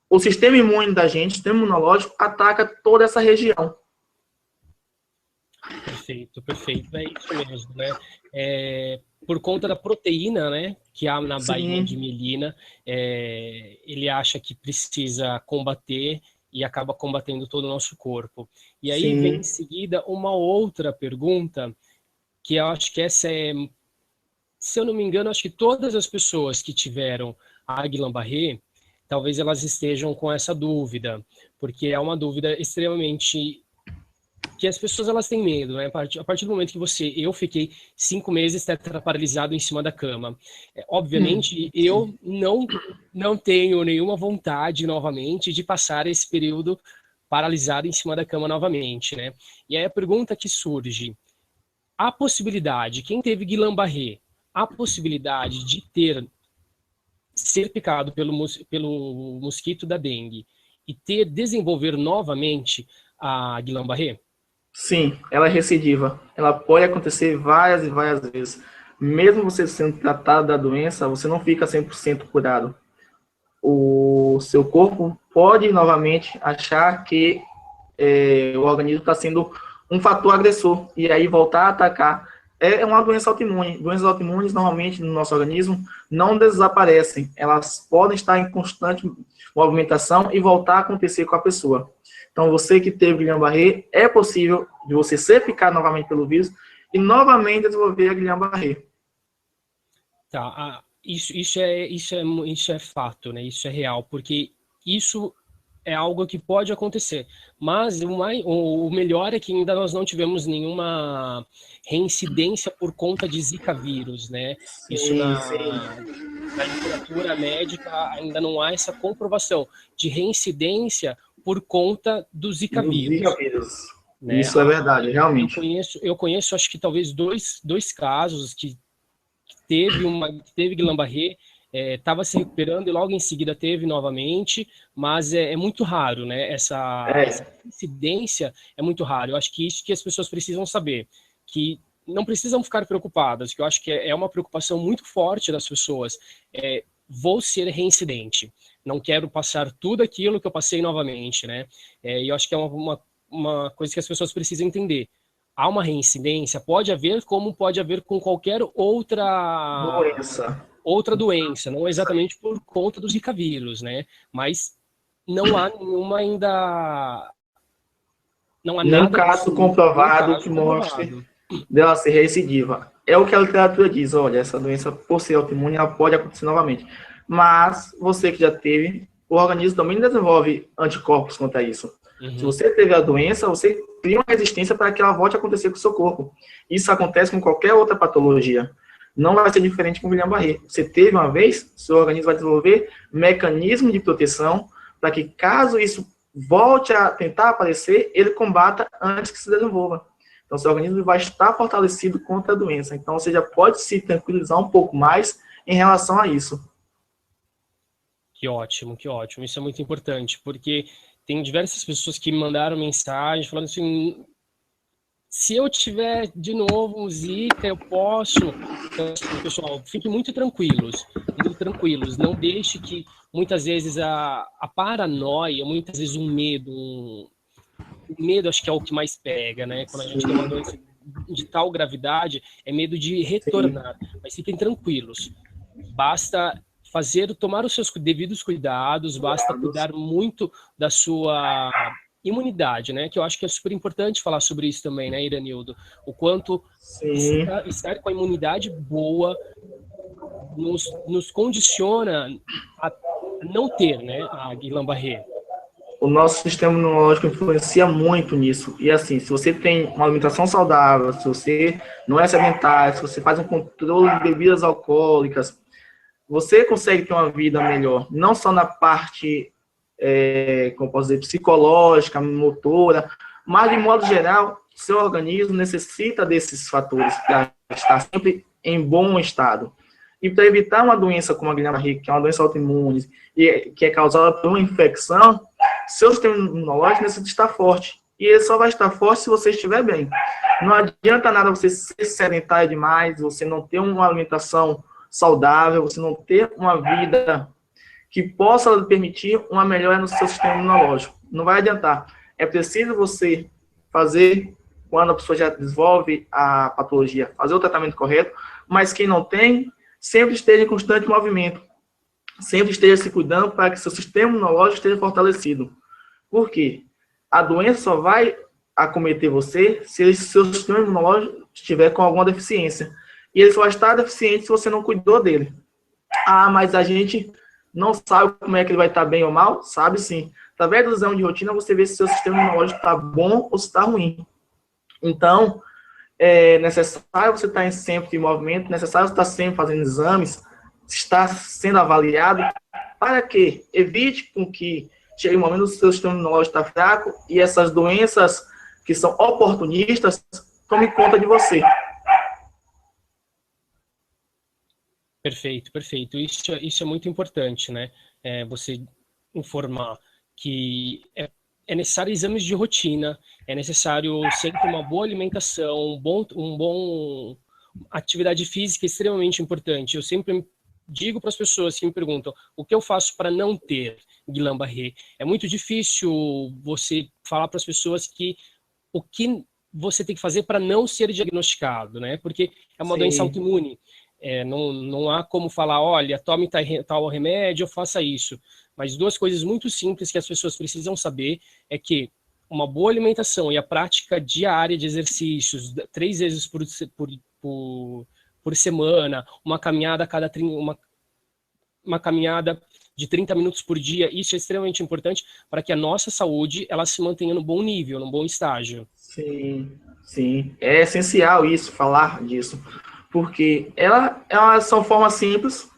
S2: o sistema imune da gente, o sistema imunológico, ataca toda essa região.
S1: Perfeito, perfeito. É isso mesmo, né? Por conta da proteína, né, que há na Baía de Melina, ele acha que precisa combater e acaba combatendo todo o nosso corpo. E aí vem em seguida uma outra pergunta, que eu acho que essa se eu não me engano, acho que todas as pessoas que tiveram a Guillain-Barré, talvez elas estejam com essa dúvida, porque é uma dúvida extremamente que as pessoas elas têm medo, né? A partir do momento que eu fiquei 5 meses tetraparalisado em cima da cama. Obviamente, eu não tenho nenhuma vontade novamente de passar esse período paralisado em cima da cama novamente, né? E aí a pergunta que surge, a possibilidade, quem teve Guillain-Barré, a possibilidade de ser picado pelo mosquito da dengue e desenvolver novamente a Guillain-Barré?
S2: Sim, ela é recidiva. Ela pode acontecer várias e várias vezes. Mesmo você sendo tratado da doença, você não fica 100% curado. O seu corpo pode novamente achar que o organismo está sendo um fator agressor e aí voltar a atacar. É uma doença autoimune. Doenças autoimunes, normalmente, no nosso organismo, não desaparecem. Elas podem estar em constante movimentação e voltar a acontecer com a pessoa. Então, você que teve Guillain-Barré, é possível de você ser picado novamente pelo vírus e novamente desenvolver a Guillain-Barré.
S1: Tá, isso é fato, né? Isso é real, porque isso é algo que pode acontecer. Mas o melhor é que ainda nós não tivemos nenhuma reincidência por conta de Zika vírus, né? Isso na literatura médica ainda não há essa comprovação de reincidência por conta do Zika vírus.
S2: Zika vírus.
S1: Né?
S2: Isso é verdade, realmente.
S1: Eu conheço acho que talvez dois casos que teve Guillain-Barré, estava se recuperando e logo em seguida teve novamente, mas é muito raro, né? Essa incidência é muito raro. Eu acho que isso que as pessoas precisam saber, que não precisam ficar preocupadas, que eu acho que é uma preocupação muito forte das pessoas. Vou ser reincidente, não quero passar tudo aquilo que eu passei novamente, né? E eu acho que é uma coisa que as pessoas precisam entender. Há uma reincidência, pode haver como pode haver com qualquer outra doença, não exatamente por conta dos Zika vírus, né? Mas não há nenhuma ainda... Não há
S2: Nenhum
S1: nada
S2: caso
S1: absoluto, nenhum
S2: comprovado
S1: caso
S2: que mostre
S1: comprovado.
S2: dela ser recidiva. É o que a literatura diz, olha, essa doença, por ser autoimune, ela pode acontecer novamente. Mas, você que já teve, o organismo também desenvolve anticorpos contra isso. Se você teve a doença, você cria uma resistência para que ela volte a acontecer com o seu corpo. Isso acontece com qualquer outra patologia. Não vai ser diferente com o Guillain-Barré. Você teve uma vez, seu organismo vai desenvolver mecanismo de proteção para que, caso isso volte a tentar aparecer, ele combata antes que se desenvolva. Então, seu organismo vai estar fortalecido contra a doença. Então, você já pode se tranquilizar um pouco mais em relação a isso.
S1: Que ótimo, que ótimo. Isso é muito importante, porque tem diversas pessoas que me mandaram mensagem falando assim, se eu tiver de novo um Zika, eu posso... Então, assim, pessoal, fiquem muito tranquilos. Não deixe que, muitas vezes, a paranoia, muitas vezes um medo, o medo acho que é o que mais pega, né? Quando a gente tem uma doença de tal gravidade, é medo de retornar. Mas fiquem tranquilos. Basta tomar os seus devidos cuidados, basta cuidar muito da sua imunidade, né? Que eu acho que é super importante falar sobre isso também, né, Iranildo? O quanto estar com a imunidade boa nos condiciona a não ter, né, a Guillain-Barré.
S2: O nosso sistema imunológico influencia muito nisso. E assim, se você tem uma alimentação saudável, se você não é sedentário, se você faz um controle de bebidas alcoólicas, você consegue ter uma vida melhor, não só na parte, como posso dizer, psicológica, motora, mas de modo geral, seu organismo necessita desses fatores para estar sempre em bom estado. E para evitar uma doença como a Guillain-Barré, que é uma doença autoimune, e que é causada por uma infecção, seu sistema imunológico necessita estar forte. E ele só vai estar forte se você estiver bem. Não adianta nada você ser sedentário demais, você não ter uma alimentação saudável, você não ter uma vida que possa lhe permitir uma melhora no seu sistema imunológico. Não vai adiantar. É preciso você fazer, quando a pessoa já desenvolve a patologia, fazer o tratamento correto, mas quem não tem, sempre esteja em constante movimento. Sempre esteja se cuidando para que seu sistema imunológico esteja fortalecido. Por quê? A doença só vai acometer você se o seu sistema imunológico estiver com alguma deficiência. E ele só vai estar deficiente se você não cuidou dele. Ah, mas a gente não sabe como é que ele vai estar bem ou mal? Sabe sim. Através do exame de rotina, você vê se seu sistema imunológico está bom ou se está ruim. Então, é necessário você estar sempre em movimento, necessário você estar sempre fazendo exames, estar sendo avaliado, para que evite com que chegue um momento que o seu sistema imunológico está fraco e essas doenças que são oportunistas tomem conta de você.
S1: Perfeito, perfeito. Isso é muito importante, né? Você informar que é necessário exames de rotina, é necessário sempre uma boa alimentação, um bom atividade física é extremamente importante. Eu sempre digo para as pessoas que me perguntam o que eu faço para não ter Guillain-Barré. É muito difícil você falar para as pessoas que o que você tem que fazer para não ser diagnosticado, né? Porque é uma doença autoimune. Não há como falar, olha, tome tal remédio, ou faça isso. Mas duas coisas muito simples que as pessoas precisam saber é que uma boa alimentação e a prática diária de exercícios, 3 vezes por semana, uma caminhada uma caminhada de 30 minutos por dia, isso é extremamente importante para que a nossa saúde ela se mantenha no bom nível, no bom estágio.
S2: Sim, sim. É essencial isso, falar disso. Porque elas são formas simples,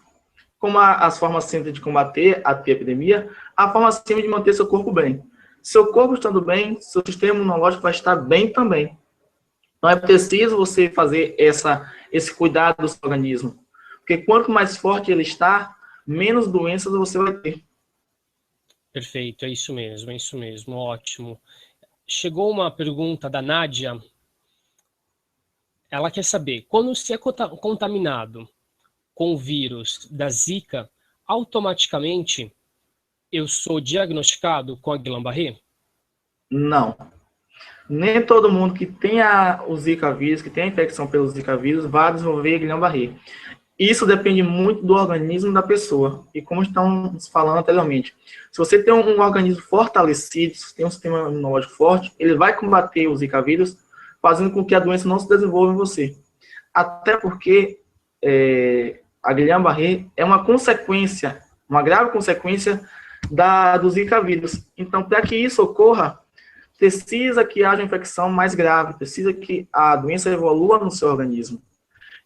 S2: como as formas simples de combater a epidemia, a forma simples de manter seu corpo bem. Seu corpo estando bem, seu sistema imunológico vai estar bem também. Então é preciso você fazer esse cuidado do seu organismo. Porque quanto mais forte ele está, menos doenças você vai ter.
S1: Perfeito, é isso mesmo, ótimo. Chegou uma pergunta da Nádia. ela quer saber, quando se é contaminado com o vírus da Zika, automaticamente eu sou diagnosticado com a Guillain-Barré?
S2: Não. Nem todo mundo que tem o Zika vírus, que tem a infecção pelo Zika vírus, vai desenvolver Guillain-Barré. Isso depende muito do organismo da pessoa. E como estamos falando anteriormente, se você tem um organismo fortalecido, se tem um sistema imunológico forte, ele vai combater o Zika vírus, fazendo com que a doença não se desenvolva em você. Até porque a Guillain-Barré é uma consequência, uma grave consequência do Zika vírus. Então, para que isso ocorra, precisa que haja infecção mais grave, precisa que a doença evolua no seu organismo.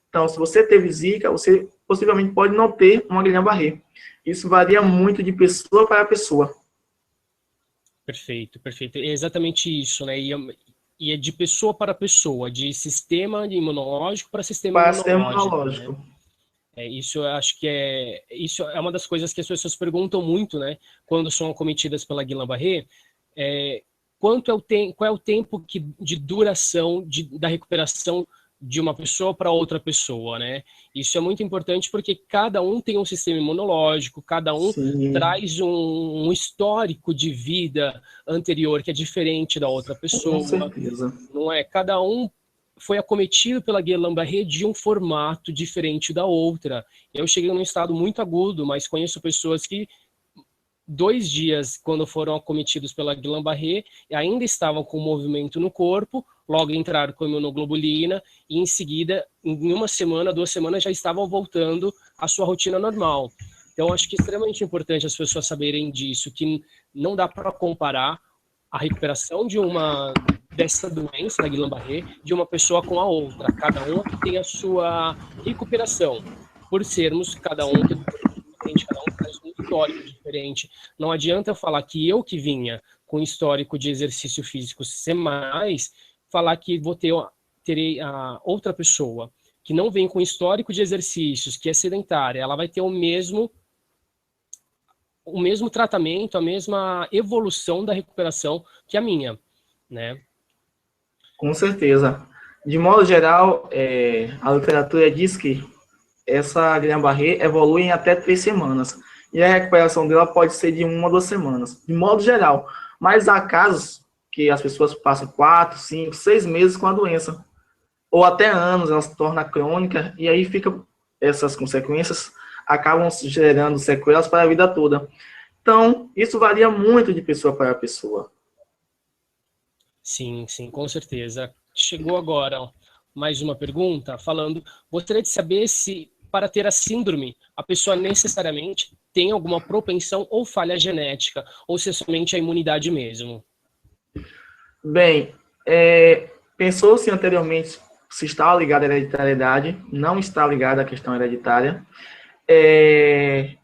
S2: Então, se você teve Zika, você possivelmente pode não ter uma Guillain-Barré. Isso varia muito de pessoa para pessoa.
S1: Perfeito, perfeito. É exatamente isso, né? E é de pessoa para pessoa, de sistema imunológico para sistema imunológico. Né? Isso eu acho que isso é uma das coisas que as pessoas perguntam muito, né? Quando são acometidas pela Guillain-Barré, qual é o tempo de duração da recuperação de uma pessoa para outra pessoa, né? Isso é muito importante porque cada um tem um sistema imunológico, cada um traz um histórico de vida anterior que é diferente da outra pessoa.
S2: Com certeza.
S1: Não é? Cada um foi acometido pela Guillain-Barré de um formato diferente da outra. Eu cheguei num estado muito agudo, mas conheço pessoas que 2 dias, quando foram acometidos pela Guillain-Barré, ainda estavam com movimento no corpo, logo entraram com imunoglobulina, e em seguida, em 1 semana, 2 semanas, já estavam voltando à sua rotina normal. Então, acho que é extremamente importante as pessoas saberem disso, que não dá para comparar a recuperação dessa doença, da Guillain-Barré, de uma pessoa com a outra. Cada um tem a sua recuperação, por sermos cada um faz um histórico diferente. Não adianta eu falar que eu que vinha com histórico de exercício físico semanais, falar que terei a outra pessoa que não vem com histórico de exercícios, que é sedentária, ela vai ter o mesmo tratamento, a mesma evolução da recuperação que a minha, né?
S2: Com certeza. De modo geral, a literatura diz que essa Guillain-Barré evolui em até 3 semanas. E a recuperação dela pode ser de 1 a 2 semanas, de modo geral. Mas há casos que as pessoas passam 4, 5, 6 meses com a doença. Ou até anos, ela se torna crônica, e aí essas consequências acabam gerando sequelas para a vida toda. Então, isso varia muito de pessoa para pessoa.
S1: Sim, sim, com certeza. Chegou agora mais uma pergunta falando, gostaria de saber se para ter a síndrome, a pessoa necessariamente tem alguma propensão ou falha genética, ou se é somente a imunidade mesmo.
S2: Bem, pensou-se anteriormente se está ligado à hereditariedade, não está ligado à questão hereditária.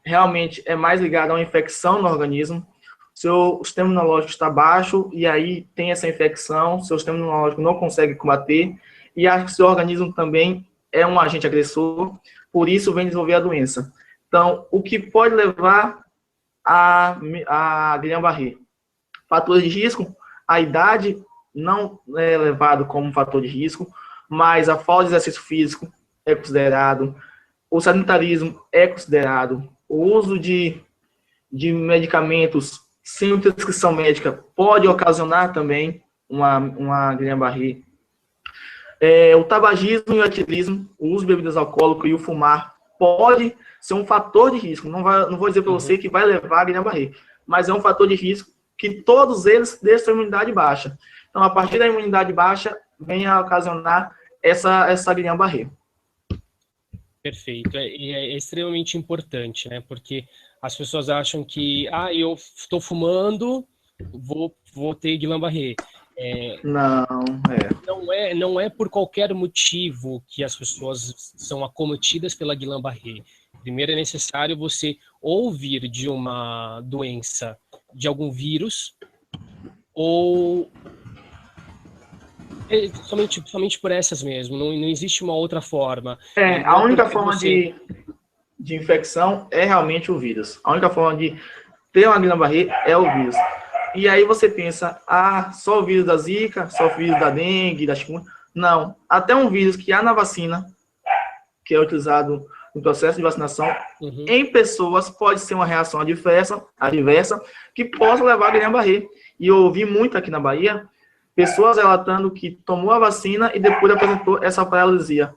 S2: Realmente é mais ligado a uma infecção no organismo. Seu sistema imunológico está baixo e aí tem essa infecção, seu sistema imunológico não consegue combater e acha que seu organismo também é um agente agressor, por isso vem desenvolver a doença. Então, o que pode levar a Guillain-Barré? Fatores de risco, a idade não é levado como um fator de risco, mas a falta de exercício físico é considerado, o sedentarismo é considerado, o uso de medicamentos sem prescrição médica pode ocasionar também uma Guillain-Barré. O tabagismo e o etilismo, o uso de bebidas alcoólicas e o fumar pode ser um fator de risco. Não vou dizer para você que vai levar a Guillain-Barré, mas é um fator de risco que todos eles deixam a imunidade baixa. Então, a partir da imunidade baixa, vem a ocasionar essa Guillain-Barré.
S1: Perfeito. É extremamente importante, né? Porque as pessoas acham que, eu estou fumando, vou ter Guillain-Barré. Não é por qualquer motivo que as pessoas são acometidas pela Guillain-Barré. Primeiro é necessário você ouvir de uma doença, de algum vírus, ou somente por essas mesmo, não existe uma outra forma.
S2: A única forma de infecção é realmente o vírus. A única forma de ter uma Guillain-Barré é o vírus. E aí você pensa, só o vírus da Zika, só o vírus da dengue, da chikungunya. Não. Até um vírus que há na vacina, que é utilizado no processo de vacinação, em pessoas pode ser uma reação adversa que possa levar a Guillain-Barré. E eu ouvi muito aqui na Bahia, pessoas relatando que tomou a vacina e depois apresentou essa paralisia.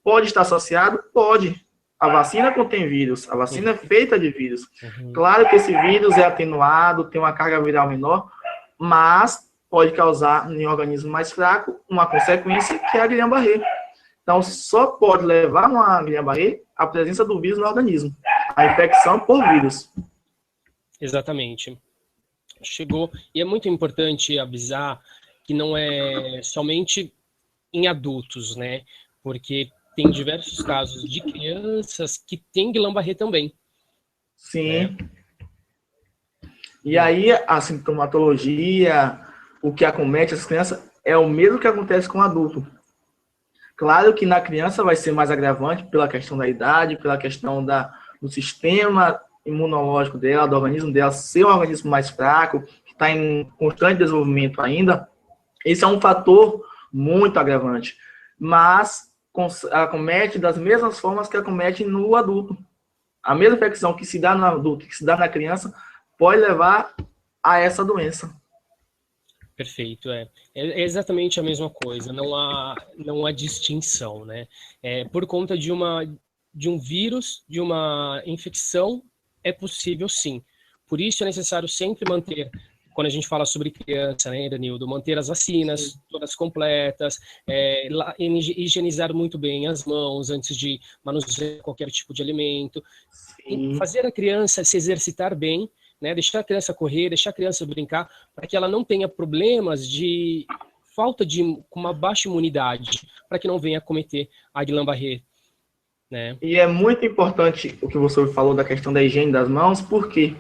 S2: Pode estar associado? Pode. A vacina contém vírus, a vacina é feita de vírus. Claro que esse vírus é atenuado, tem uma carga viral menor, mas pode causar em um organismo mais fraco uma consequência que é a Guillain-Barré. Então, só pode levar uma Guillain-Barré a presença do vírus no organismo, a infecção por vírus.
S1: Exatamente. Chegou, e é muito importante avisar que não é somente em adultos, né? Porque tem diversos casos de crianças que têm Guillain-Barré também.
S2: Sim. Né? E aí, a sintomatologia, o que acomete as crianças, é o mesmo que acontece com o adulto. Claro que na criança vai ser mais agravante pela questão da idade, pela questão do sistema imunológico dela, do organismo dela ser um organismo mais fraco, que está em constante desenvolvimento ainda. Esse é um fator muito agravante. Mas acomete das mesmas formas que acomete no adulto. A mesma infecção que se dá no adulto, que se dá na criança, pode levar a essa doença.
S1: Perfeito, é exatamente a mesma coisa, não há distinção, né? Por conta de um vírus, de uma infecção, é possível sim. Por isso é necessário sempre manter, quando a gente fala sobre criança, né, Danildo, manter as vacinas todas completas, higienizar muito bem as mãos antes de manusear qualquer tipo de alimento, fazer a criança se exercitar bem, né, deixar a criança correr, deixar a criança brincar, para que ela não tenha problemas de falta com uma baixa imunidade, para que não venha a cometer a Guillain-Barré. Né?
S2: E é muito importante o que você falou da questão da higiene das mãos, porque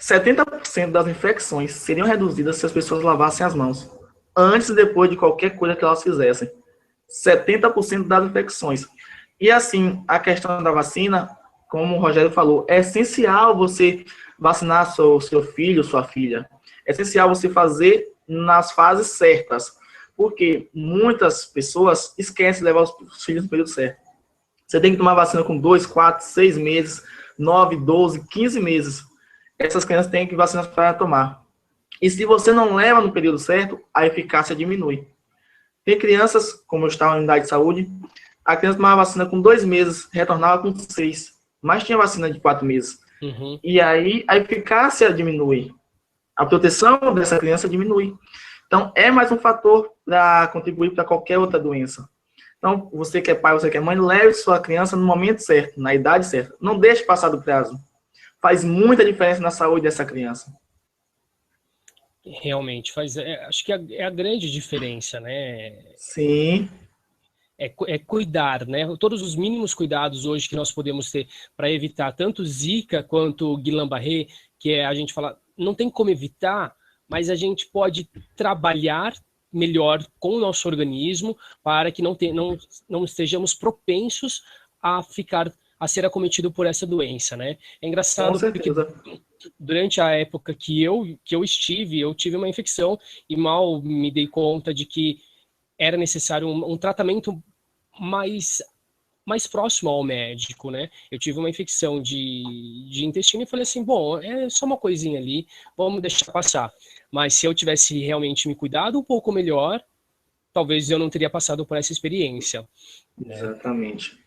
S2: 70% das infecções seriam reduzidas se as pessoas lavassem as mãos, antes e depois de qualquer coisa que elas fizessem. 70% das infecções. E assim, a questão da vacina, como o Rogério falou, é essencial você vacinar seu filho, sua filha. É essencial você fazer nas fases certas, porque muitas pessoas esquecem de levar os filhos no período certo. Você tem que tomar vacina com 2, 4, 6 meses, 9, 12, 15 meses. Essas crianças têm que vacinar para tomar. E se você não leva no período certo, a eficácia diminui. Tem crianças, como eu estava na unidade de saúde, a criança tomava vacina com 2 meses, retornava com 6, mas tinha vacina de 4 meses. E aí a eficácia diminui. A proteção dessa criança diminui. Então, é mais um fator para contribuir para qualquer outra doença. Então, você que é pai, você que é mãe, leve sua criança no momento certo, na idade certa. Não deixe passar do prazo. Faz muita diferença na saúde dessa criança.
S1: Realmente, acho que é a grande diferença, né?
S2: Sim.
S1: É cuidar, né? Todos os mínimos cuidados hoje que nós podemos ter para evitar tanto Zika quanto Guillain-Barré, que a gente fala, não tem como evitar, mas a gente pode trabalhar melhor com o nosso organismo para que não estejamos propensos a ser acometido por essa doença, né? É engraçado porque durante a época que eu tive uma infecção e mal me dei conta de que era necessário um tratamento mais próximo ao médico, né? Eu tive uma infecção de intestino e falei assim, bom, é só uma coisinha ali, vamos deixar passar. Mas se eu tivesse realmente me cuidado um pouco melhor, talvez eu não teria passado por essa experiência.
S2: Exatamente.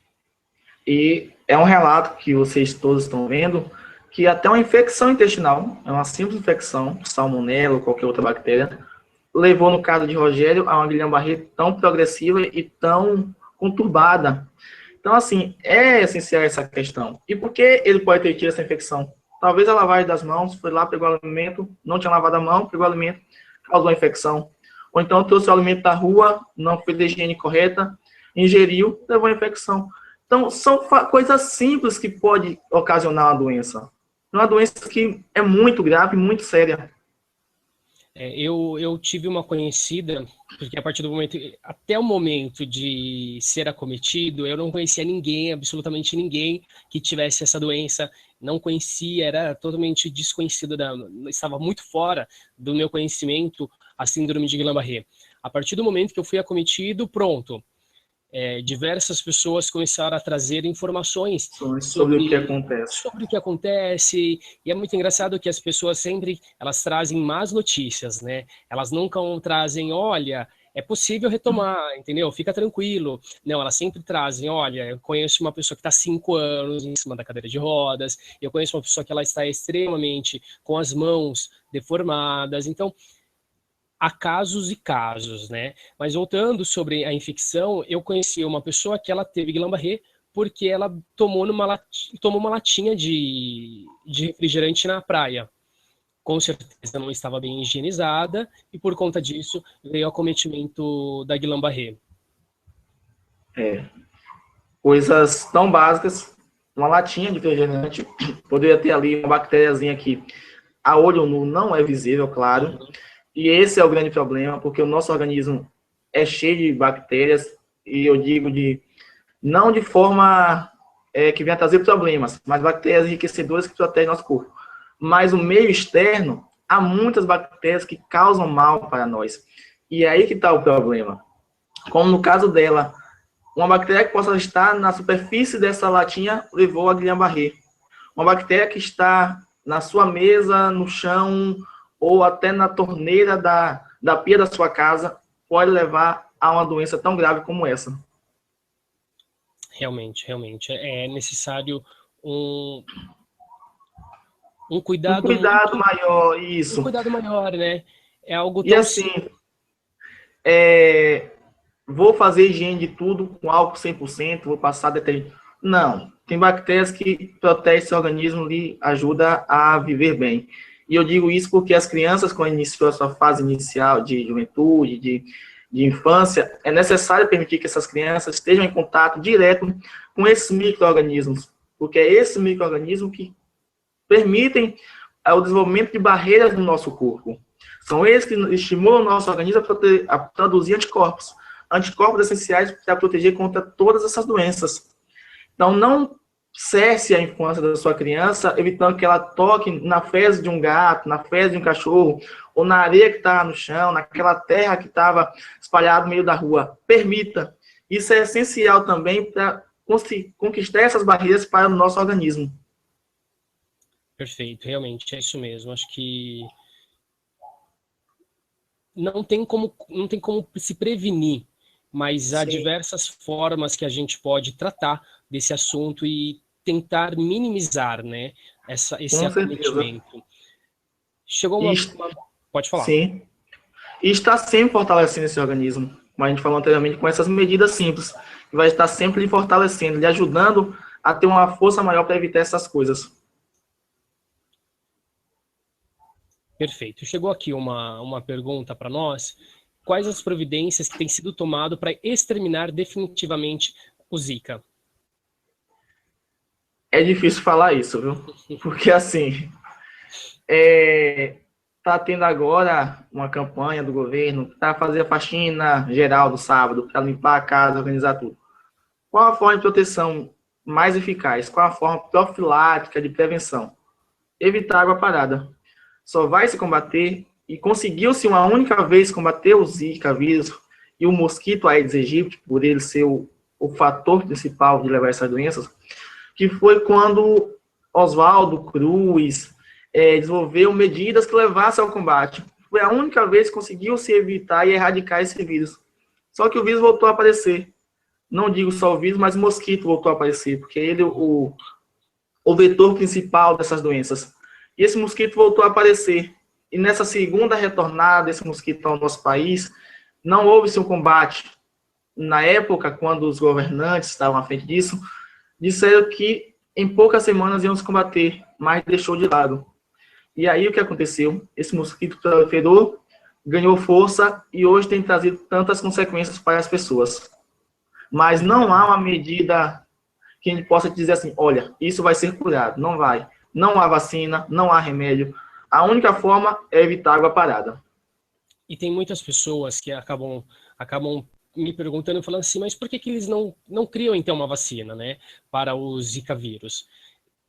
S2: E é um relato que vocês todos estão vendo, que até uma infecção intestinal, é uma simples infecção, salmonela ou qualquer outra bactéria, levou, no caso de Rogério, a uma Guillain-Barré tão progressiva e tão conturbada. Então, assim, é essencial essa questão. E por que ele pode ter tido essa infecção? Talvez a lavagem das mãos, foi lá, pegou o alimento, não tinha lavado a mão, pegou o alimento, causou a infecção. Ou então trouxe o alimento da rua, não fez a higiene correta, ingeriu, levou a infecção. Então, são coisas simples que podem ocasionar uma doença. Uma doença que é muito grave, muito séria.
S1: Eu tive uma conhecida, porque a partir do momento, até o momento de ser acometido, eu não conhecia ninguém, absolutamente ninguém que tivesse essa doença, não conhecia, era totalmente desconhecido, estava muito fora do meu conhecimento a síndrome de Guillain-Barré. A partir do momento que eu fui acometido, pronto. Diversas pessoas começaram a trazer informações
S2: sobre o que acontece.
S1: Sobre o que acontece, e é muito engraçado que as pessoas sempre, elas trazem más notícias, né? Elas nunca trazem, olha, é possível retomar, entendeu? Fica tranquilo. Não, elas sempre trazem, olha, eu conheço uma pessoa que está 5 anos em cima da cadeira de rodas, eu conheço uma pessoa que ela está extremamente com as mãos deformadas, então há casos e casos, né? Mas voltando sobre a infecção, eu conheci uma pessoa que ela teve Guillain-Barré porque ela tomou uma latinha de refrigerante na praia. Com certeza não estava bem higienizada e por conta disso veio o acometimento da Guillain-Barré.
S2: Coisas tão básicas, uma latinha de refrigerante, poderia ter ali uma bactériazinha que a olho nu não é visível, claro. E esse é o grande problema, porque o nosso organismo é cheio de bactérias, e eu digo não de forma que venha trazer problemas, mas bactérias enriquecedoras que protegem nosso corpo. Mas o meio externo, há muitas bactérias que causam mal para nós. E é aí que está o problema. Como no caso dela, uma bactéria que possa estar na superfície dessa latinha levou a Guillain-Barré. Uma bactéria que está na sua mesa, no chão, ou até na torneira da pia da sua casa, pode levar a uma doença tão grave como essa.
S1: Realmente é necessário um cuidado
S2: maior, isso.
S1: Um cuidado maior, né? É algo
S2: tão...
S1: E
S2: assim, vou fazer higiene de tudo com álcool 100%, vou passar detergente. Não, tem bactérias que protegem seu organismo e lhe ajuda a viver bem. E eu digo isso porque as crianças, quando iniciam a sua fase inicial de juventude, de infância, é necessário permitir que essas crianças estejam em contato direto com esses micro-organismos, porque é esse micro-organismo que permitem o desenvolvimento de barreiras no nosso corpo. São eles que estimulam o nosso organismo a produzir anticorpos essenciais para proteger contra todas essas doenças. Então, não cesse a infância da sua criança, evitando que ela toque na fezes de um gato, na fezes de um cachorro, ou na areia que estava no chão, naquela terra que estava espalhada no meio da rua. Permita. Isso é essencial também para conquistar essas barreiras para o nosso organismo.
S1: Perfeito, realmente, é isso mesmo. Acho que não tem como se prevenir, mas há diversas formas que a gente pode tratar desse assunto e tentar minimizar, né, esse acometimento. Chegou uma... Pode falar.
S2: Sim. E está sempre fortalecendo esse organismo, como a gente falou anteriormente, com essas medidas simples, que vai estar sempre lhe fortalecendo, lhe ajudando a ter uma força maior para evitar essas coisas.
S1: Perfeito. Chegou aqui uma pergunta para nós. Quais as providências que têm sido tomadas para exterminar definitivamente o Zika?
S2: É difícil falar isso, viu? Porque, assim, tá tendo agora uma campanha do governo para fazer a faxina geral do sábado, para limpar a casa, organizar tudo. Qual a forma de proteção mais eficaz? Qual a forma profilática de prevenção? Evitar água parada. Só vai se combater, e conseguiu-se uma única vez combater o Zika vírus e o mosquito Aedes aegypti, por ele ser o fator principal de levar essas doenças, que foi quando Oswaldo Cruz desenvolveu medidas que levassem ao combate. Foi a única vez que conseguiu se evitar e erradicar esse vírus. Só que o vírus voltou a aparecer. Não digo só o vírus, mas o mosquito voltou a aparecer, porque ele é o vetor principal dessas doenças. E esse mosquito voltou a aparecer. E nessa segunda retornada desse mosquito ao nosso país, não houve-se um combate. Na época, quando os governantes estavam à frente disso, disseram que em poucas semanas iam se combater, mas deixou de lado. E aí o que aconteceu? Esse mosquito proliferou, ganhou força e hoje tem trazido tantas consequências para as pessoas. Mas não há uma medida que a gente possa dizer assim, olha, isso vai ser curado. Não vai. Não há vacina, não há remédio. A única forma é evitar água parada.
S1: E tem muitas pessoas que acabam me perguntando, falando assim, mas por que eles não criam, então, uma vacina, né, para o Zika vírus?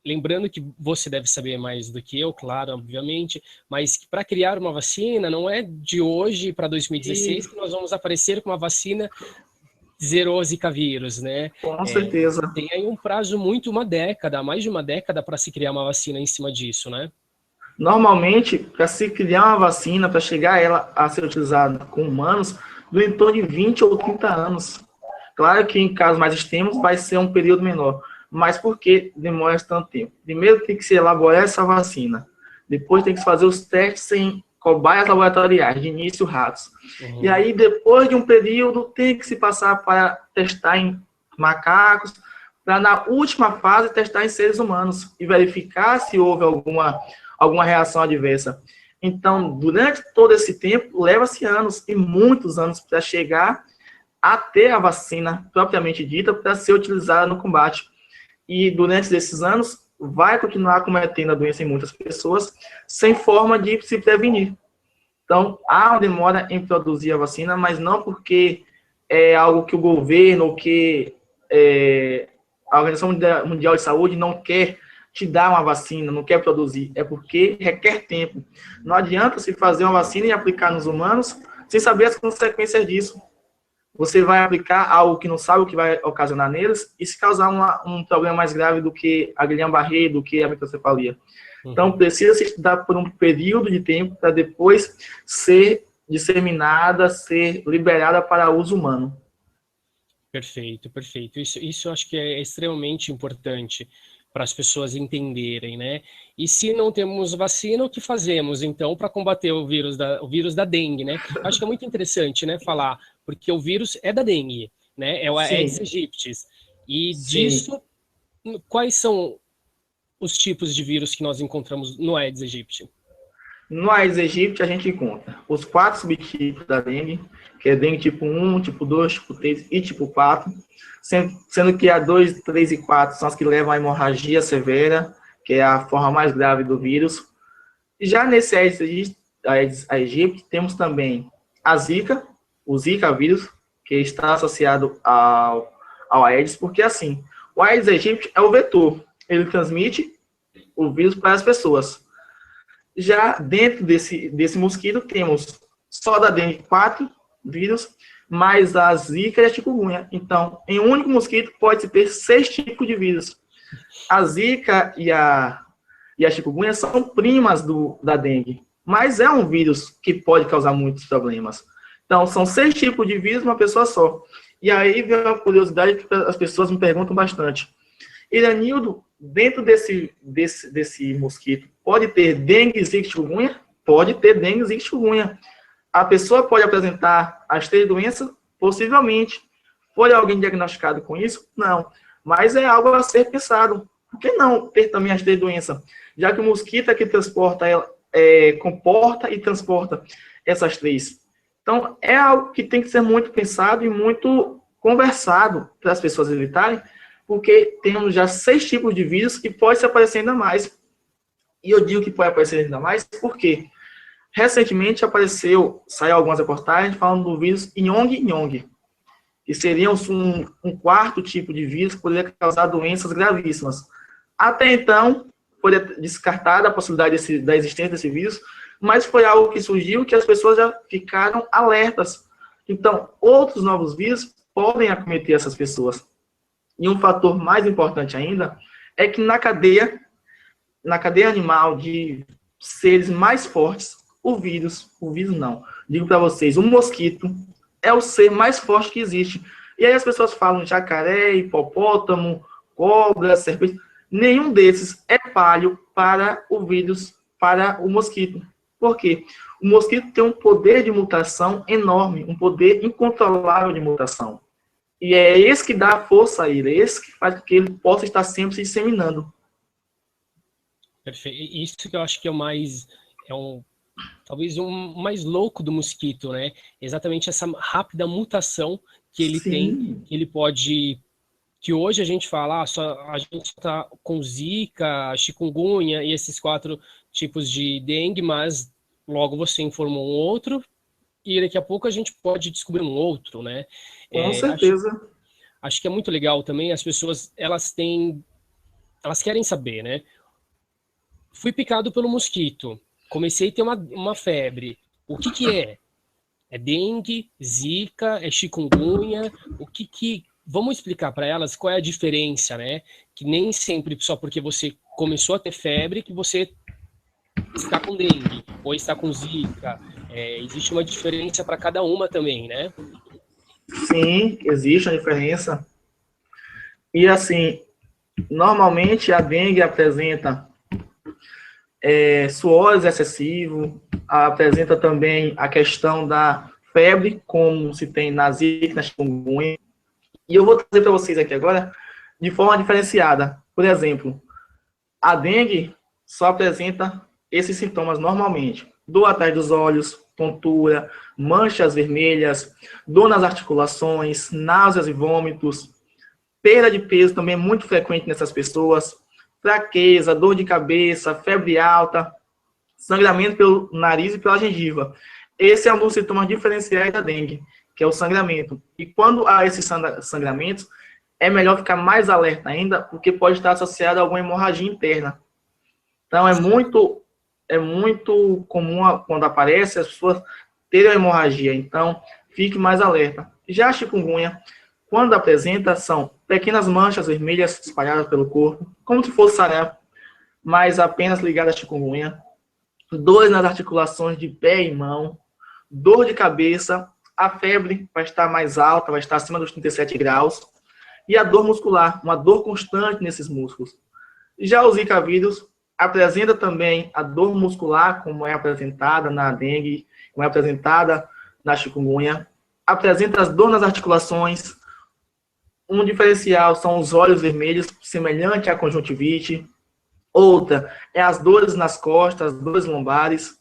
S1: lembrando que você deve saber mais do que eu, claro, obviamente, mas para criar uma vacina não é de hoje para 2016 que nós vamos aparecer com uma vacina zerou o Zika vírus, né?
S2: Com certeza.
S1: Tem aí um prazo uma década, mais de uma década para se criar uma vacina em cima disso, né?
S2: Normalmente, para se criar uma vacina, para chegar ela a ser utilizada com humanos, do em torno de 20 ou 30 anos. Claro que em casos mais extremos vai ser um período menor, mas por que demora tanto tempo? Primeiro tem que se elaborar essa vacina, depois tem que se fazer os testes em cobaias laboratoriais, de início ratos.
S1: Uhum.
S2: E aí, depois de um período, tem que se passar para testar em macacos, para na última fase testar em seres humanos e verificar se houve alguma reação adversa. Então, durante todo esse tempo, leva-se anos e muitos anos para chegar a ter a vacina propriamente dita para ser utilizada no combate. E durante esses anos, vai continuar cometendo a doença em muitas pessoas, sem forma de se prevenir. Então, há uma demora em produzir a vacina, mas não porque é algo que o governo ou que a Organização Mundial de Saúde não quer te dar uma vacina, não quer produzir, é porque requer tempo. Não adianta se fazer uma vacina e aplicar nos humanos sem saber as consequências disso. Você vai aplicar algo que não sabe o que vai ocasionar neles e se causar um problema mais grave do que a Guillain-Barré, do que a microcefalia. Então, precisa se estudar por um período de tempo para depois ser disseminada, ser liberada para uso humano.
S1: Perfeito, perfeito. Isso eu acho que é extremamente importante para as pessoas entenderem, né? E se não temos vacina, o que fazemos, então, para combater o vírus da dengue, né? Acho que é muito interessante, né, falar, porque o vírus é da dengue, né? É o Aedes aegypti. E disso, quais são os tipos de vírus que nós encontramos no Aedes aegypti?
S2: No Aedes aegypti, a gente encontra os 4 subtipos da dengue, que é dengue tipo 1, tipo 2, tipo 3 e tipo 4, sendo que a 2, 3 e 4 são as que levam à hemorragia severa, que é a forma mais grave do vírus. Já nesse Aedes aegypti, temos também a Zika, o Zika vírus, que está associado ao Aedes, porque assim, o Aedes aegypti é o vetor, ele transmite o vírus para as pessoas. Já dentro desse mosquito, temos só da dengue 4 vírus, mais a Zika e a chikungunya. Então, em um único mosquito, pode-se ter 6 tipos de vírus. A Zika e a chikungunya são primas da dengue, mas é um vírus que pode causar muitos problemas. Então, são 6 tipos de vírus numa pessoa só. E aí vem uma curiosidade que as pessoas me perguntam bastante. Iranildo, dentro desse mosquito, pode ter dengue, zika e chikungunya? Pode ter dengue, zika e chikungunya. A pessoa pode apresentar as 3 doenças? Possivelmente. Foi alguém diagnosticado com isso? Não. Mas é algo a ser pensado. Por que não ter também as 3 doenças? Já que o mosquito é que comporta e transporta essas 3. Então, é algo que tem que ser muito pensado e muito conversado para as pessoas evitarem, porque temos já 6 tipos de vírus e pode se aparecer ainda mais. E eu digo que pode aparecer ainda mais porque recentemente saiu algumas reportagens falando do vírus Yong-Yong, que seria um quarto tipo de vírus que poderia causar doenças gravíssimas. Até então, foi descartada a possibilidade da existência desse vírus, mas foi algo que surgiu que as pessoas já ficaram alertas. Então, outros novos vírus podem acometer essas pessoas. E um fator mais importante ainda é que na cadeia animal de seres mais fortes, o vírus não, digo para vocês, o mosquito é o ser mais forte que existe. E aí as pessoas falam jacaré, hipopótamo, cobra, serpente. Nenhum desses é palho para o vírus, para o mosquito. Por quê? O mosquito tem um poder de mutação enorme, um poder incontrolável de mutação. E é esse que dá força a ele, é esse que faz com que ele possa estar sempre se disseminando.
S1: Perfeito. Isso que eu acho que talvez o mais louco do mosquito, né? Exatamente essa rápida mutação que ele tem, que hoje a gente fala, a gente está com Zika, chikungunya e esses 4 tipos de dengue, mas logo você informou um outro e daqui a pouco a gente pode descobrir um outro, né?
S2: Com certeza.
S1: Acho que é muito legal também, as pessoas, elas têm elas querem saber, né? Fui picado pelo mosquito, comecei a ter uma febre. O que que é? É dengue, zika, é chikungunya? O que que... Vamos explicar para elas qual é a diferença, né? Que nem sempre só porque você começou a ter febre que você está com dengue ou está com zika. Existe uma diferença para cada uma também, né?
S2: Sim, existe a diferença. E assim, normalmente a dengue apresenta suores excessivos, apresenta também a questão da febre, como se tem na zika, na chikungunya. E eu vou trazer para vocês aqui agora de forma diferenciada. Por exemplo, a dengue só apresenta esses sintomas normalmente: dor atrás dos olhos, tontura, manchas vermelhas, dor nas articulações, náuseas e vômitos, perda de peso também é muito frequente nessas pessoas, fraqueza, dor de cabeça, febre alta, sangramento pelo nariz e pela gengiva. Esse é um dos sintomas diferenciais da dengue, que é o sangramento. E quando há esses sangramentos, é melhor ficar mais alerta ainda, porque pode estar associado a alguma hemorragia interna. Então, é muito comum, quando aparece, as pessoas terem hemorragia. Então, fique mais alerta. Já a chikungunya, quando apresenta, são pequenas manchas vermelhas espalhadas pelo corpo, como se fosse sarampo, mas apenas ligadas à chikungunya. Dores nas articulações de pé e mão, dor de cabeça, a febre vai estar mais alta, vai estar acima dos 37 graus, e a dor muscular, uma dor constante nesses músculos. Já o Zika vírus apresenta também a dor muscular, como é apresentada na dengue, como é apresentada na chikungunya, apresenta as dores nas articulações. Um diferencial são os olhos vermelhos, semelhante à conjuntivite. Outra é as dores nas costas, dores lombares.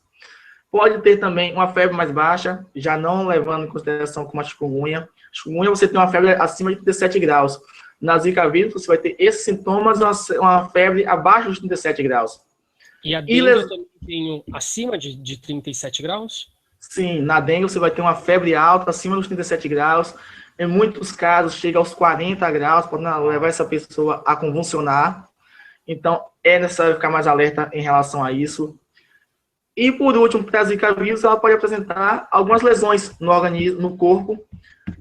S2: Pode ter também uma febre mais baixa, já não levando em consideração como a chikungunya. Chikungunya você tem uma febre acima de 37 graus. Na Zika vírus você vai ter esses sintomas, uma febre abaixo dos 37 graus.
S1: E a dengue eu também tenho acima de 37 graus?
S2: Sim, na dengue você vai ter uma febre alta, acima dos 37 graus. Em muitos casos chega aos 40 graus, pode levar essa pessoa a convulsionar. Então, é necessário ficar mais alerta em relação a isso. E, por último, para a Zika vírus, ela pode apresentar algumas lesões no organismo, no corpo,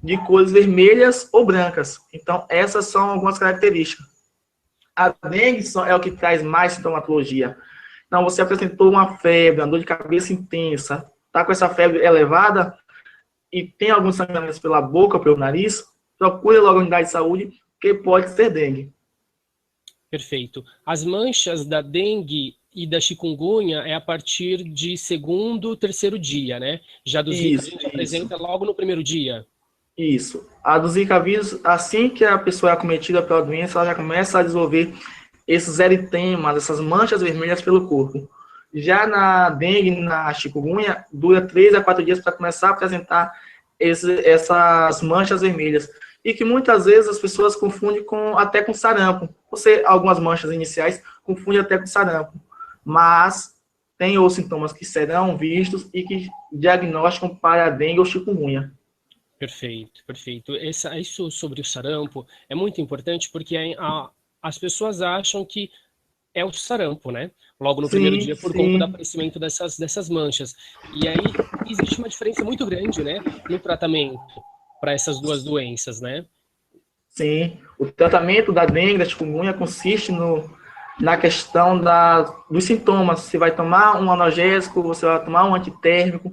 S2: de cores vermelhas ou brancas. Então, essas são algumas características. A dengue é o que traz mais sintomatologia. Então, você apresentou uma febre, uma dor de cabeça intensa, está com essa febre elevada e tem alguns sangramentos pela boca, pelo nariz, procure logo a unidade de saúde, que pode ser dengue.
S1: Perfeito. As manchas da dengue e da chikungunya é a partir de segundo, terceiro dia, né? Já do Zika vírus apresenta logo no primeiro dia.
S2: Isso. A do Zika vírus, assim que a pessoa é acometida pela doença, ela já começa a desenvolver esses eritemas, essas manchas vermelhas pelo corpo. Já na dengue e na chikungunya, dura 3 a 4 dias para começar a apresentar essas manchas vermelhas. E que muitas vezes as pessoas confundem até com sarampo. Algumas manchas iniciais confundem até com sarampo. Mas tem os sintomas que serão vistos e que diagnosticam para a dengue ou chikungunya.
S1: Perfeito, perfeito. Isso sobre o sarampo é muito importante porque as pessoas acham que é o sarampo, né? Logo no primeiro dia, por conta do aparecimento dessas manchas. E aí existe uma diferença muito grande, né, no tratamento para essas duas doenças, né?
S2: Sim, o tratamento da dengue, da chikungunya, consiste na questão dos sintomas. Você vai tomar um analgésico, você vai tomar um antitérmico.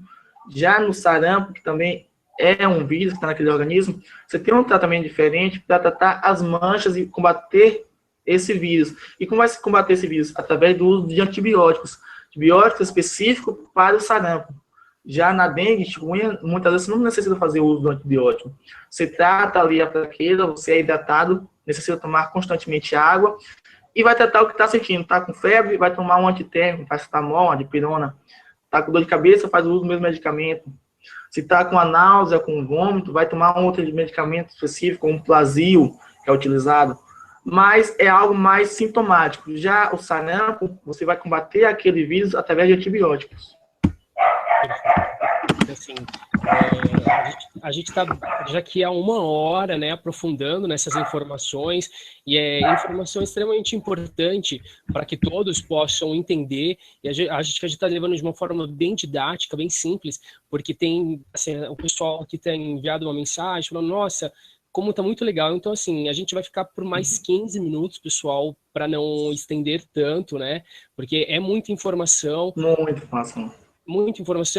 S2: Já no sarampo, que também é um vírus que está naquele organismo, você tem um tratamento diferente para tratar as manchas e combater esse vírus. E como vai se combater esse vírus? Através do uso de antibióticos. Antibióticos específicos para o sarampo. Já na dengue, chikungunya, muitas vezes você não necessita fazer uso do antibiótico. Você trata ali a fraqueza, você é hidratado, necessita tomar constantemente água e vai tratar o que está sentindo. Está com febre, vai tomar um antitérmico, paracetamol, uma dipirona. Está com dor de cabeça, faz o uso do mesmo medicamento. Se está com a náusea, com vômito, vai tomar um outro medicamento específico, um Plasio, que é utilizado. Mas é algo mais sintomático. Já o sarampo, você vai combater aquele vírus através de antibióticos.
S1: Assim, A gente está já aqui há 1 hora, né, aprofundando nessas informações, e é informação extremamente importante para que todos possam entender, e a gente está levando de uma forma bem didática, bem simples, porque tem, assim, o pessoal que tem enviado uma mensagem falando, nossa, como tá muito legal. Então, assim, a gente vai ficar por mais 15 minutos, pessoal, para não estender tanto, né, porque é muita informação,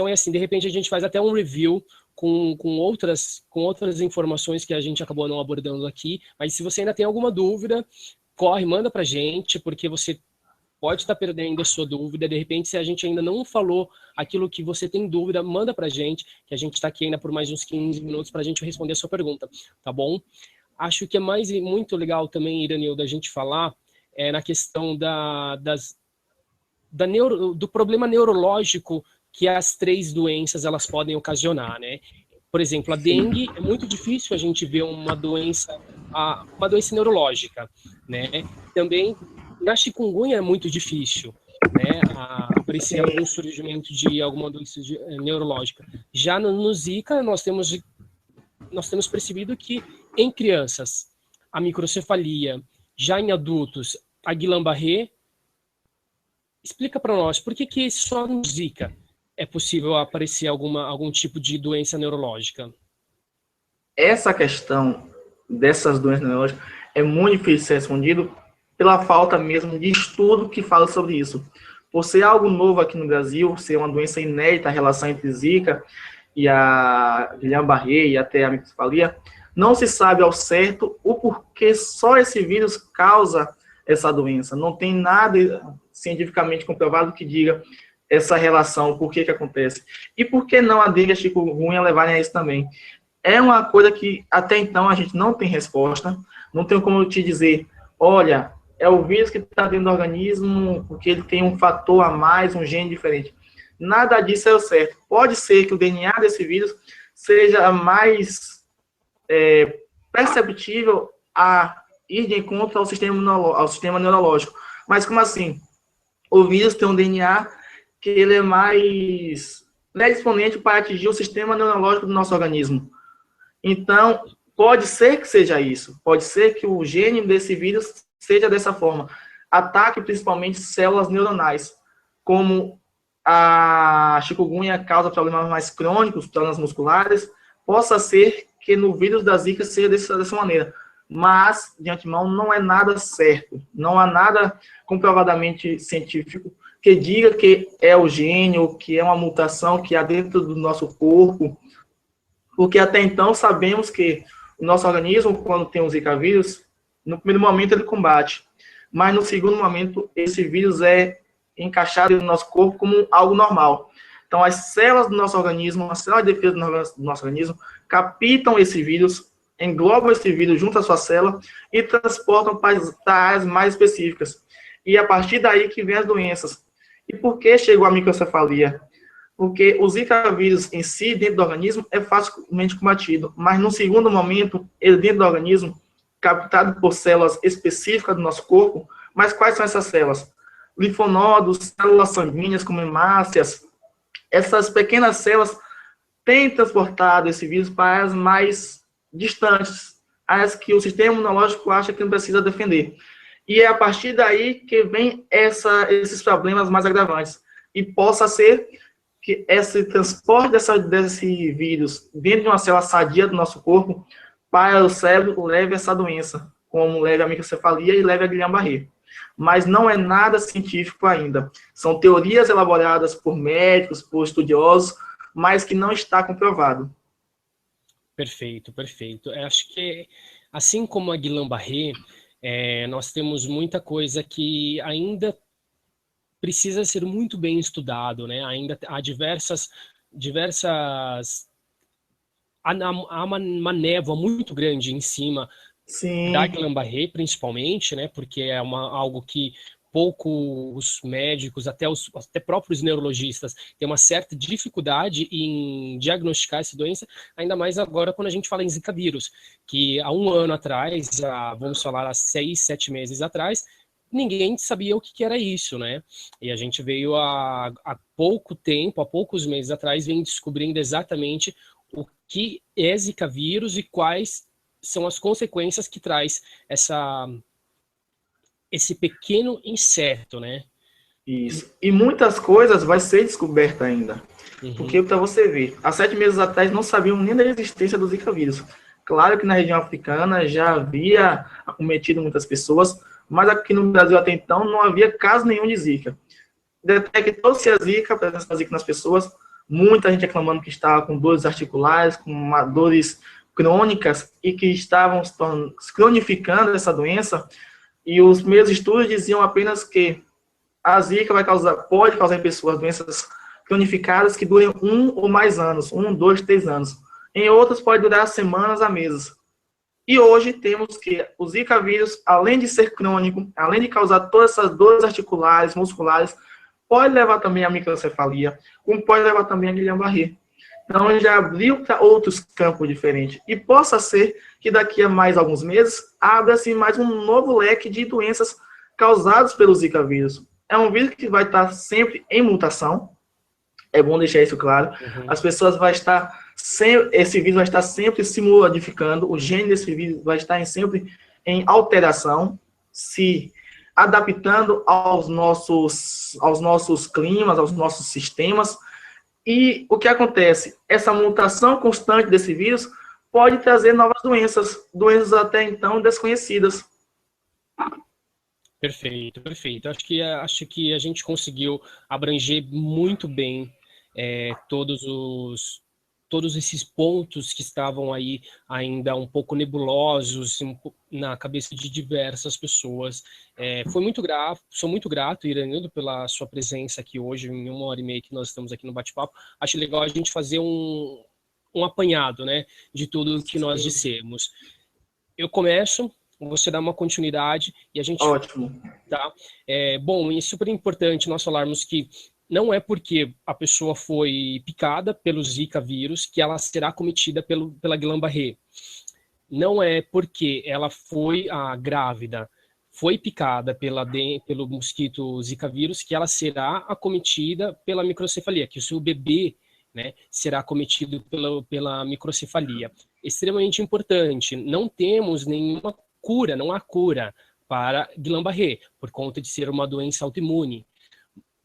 S1: e assim, de repente a gente faz até um review com outras informações que a gente acabou não abordando aqui, mas se você ainda tem alguma dúvida, corre, manda pra gente, porque você pode estar perdendo a sua dúvida, de repente se a gente ainda não falou aquilo que você tem dúvida, manda pra gente, que a gente está aqui ainda por mais uns 15 minutos para a gente responder a sua pergunta, tá bom? Acho que é muito legal também, Iranil, da gente falar na questão do problema neurológico que as 3 doenças elas podem ocasionar, né? Por exemplo, a dengue é muito difícil a gente ver uma doença neurológica, né? Também na chikungunya é muito difícil, né? Aparecer algum surgimento de alguma doença neurológica. Já no Zika nós temos percebido que em crianças a microcefalia, já em adultos a Guillain-Barré. Explica para nós por que só no Zika é possível aparecer algum tipo de doença neurológica?
S2: Essa questão dessas doenças neurológicas é muito difícil de ser respondido pela falta mesmo de estudo que fala sobre isso. Por ser algo novo aqui no Brasil, ser uma doença inédita, a relação entre Zika e a Guillain-Barré e até a microcefalia, não se sabe ao certo o porquê só esse vírus causa essa doença. Não tem nada cientificamente comprovado que diga essa relação, por que acontece. E por que não a dengue e a chikungunya levarem a isso também? É uma coisa que até então a gente não tem resposta, não tem como eu te dizer, olha, é o vírus que está dentro do organismo porque ele tem um fator a mais, um gene diferente. Nada disso é o certo. Pode ser que o DNA desse vírus seja mais perceptível a ir de encontro ao sistema neurológico. Mas como assim? O vírus tem um DNA que ele é mais predisponente para atingir o sistema neurológico do nosso organismo. Então, pode ser que seja isso. Pode ser que o gene desse vírus seja dessa forma. Ataque principalmente células neuronais, como a chikungunya causa problemas mais crônicos, problemas musculares, possa ser que no vírus da Zika seja dessa maneira. Mas, de antemão, não é nada certo. Não há nada comprovadamente científico que diga que é o gene ou que é uma mutação que há dentro do nosso corpo, porque até então sabemos que o nosso organismo, quando tem um Zika vírus, no primeiro momento ele combate, mas no segundo momento esse vírus é encaixado no nosso corpo como algo normal. Então as células do nosso organismo, as células de defesa do nosso organismo, captam esse vírus, englobam esse vírus junto à sua célula e transportam para áreas mais específicas. E a partir daí que vem as doenças. E por que chegou a microcefalia? Porque o Zika vírus em si, dentro do organismo, é facilmente combatido, mas no segundo momento, ele dentro do organismo, captado por células específicas do nosso corpo, mas quais são essas células? Linfonodos, células sanguíneas como hemácias, essas pequenas células têm transportado esse vírus para áreas mais distantes, áreas que o sistema imunológico acha que não precisa defender. E é a partir daí que vem esses problemas mais agravantes. E possa ser que esse transporte desse vírus dentro de uma célula sadia do nosso corpo para o cérebro leve essa doença, como leve a microcefalia e leve a Guillain-Barré. Mas não é nada científico ainda. São teorias elaboradas por médicos, por estudiosos, mas que não está comprovado.
S1: Perfeito, perfeito. Eu acho que, assim como a Guillain-Barré, nós temos muita coisa que ainda precisa ser muito bem estudado, né? Ainda há há uma névoa muito grande em cima da Guillain-Barré, principalmente, né? Porque é algo que poucos médicos, até próprios neurologistas, têm uma certa dificuldade em diagnosticar essa doença, ainda mais agora quando a gente fala em Zika vírus, que há 1 ano atrás, vamos falar há 6, 7 meses atrás, ninguém sabia o que era isso, né? E a gente veio há pouco tempo, há poucos meses atrás, vem descobrindo exatamente que é Zika vírus e quais são as consequências que traz esse pequeno inseto, né?
S2: Isso. E muitas coisas vai ser descoberta ainda. Porque,
S1: Uhum.
S2: para você ver, há 7 meses atrás não sabiam nem da existência do Zika vírus. Claro que na região africana já havia acometido muitas pessoas, mas aqui no Brasil até então não havia caso nenhum de Zika. Detectou-se a Zika, a presença da Zika nas pessoas, muita gente reclamando que estava com dores articulares, com dores crônicas e que estavam se cronificando essa doença, e os meus estudos diziam apenas que a Zika pode causar em pessoas doenças cronificadas que durem 1 ou mais anos, 1, 2, 3 anos. Em outras, pode durar semanas a meses. E hoje temos que o Zika vírus, além de ser crônico, além de causar todas essas dores articulares, musculares, pode levar também a microcefalia, como pode levar também a Guillain-Barré. Então, ele já abriu para outros campos diferentes. E possa ser que daqui a mais alguns meses, abra-se mais um novo leque de doenças causadas pelo Zika vírus. É um vírus que vai estar sempre em mutação, é bom deixar isso claro.
S1: Uhum.
S2: As pessoas esse vírus vai estar sempre se modificando, o gene desse vírus vai estar sempre em alteração, se adaptando aos nossos climas, aos nossos sistemas. E o que acontece? Essa mutação constante desse vírus pode trazer novas doenças até então desconhecidas.
S1: Perfeito, perfeito. Acho que a gente conseguiu abranger muito bem todos esses pontos que estavam aí ainda um pouco nebulosos na cabeça de diversas pessoas. Sou muito grato, Iranildo, pela sua presença aqui hoje, em 1 hora e meia que nós estamos aqui no bate-papo. Acho legal a gente fazer um apanhado, né, de tudo que nós dissemos. Eu começo, você dá uma continuidade e a gente...
S2: Ótimo.
S1: Tá? Bom, e é super importante nós falarmos que não é porque a pessoa foi picada pelo Zika vírus que ela será cometida pela Guillain-Barré. Não é porque ela foi grávida, foi picada pelo mosquito Zika vírus que ela será acometida pela microcefalia, que o seu bebê, né, será acometido pela microcefalia. Extremamente importante. Não temos nenhuma cura, não há cura para Guillain-Barré, por conta de ser uma doença autoimune.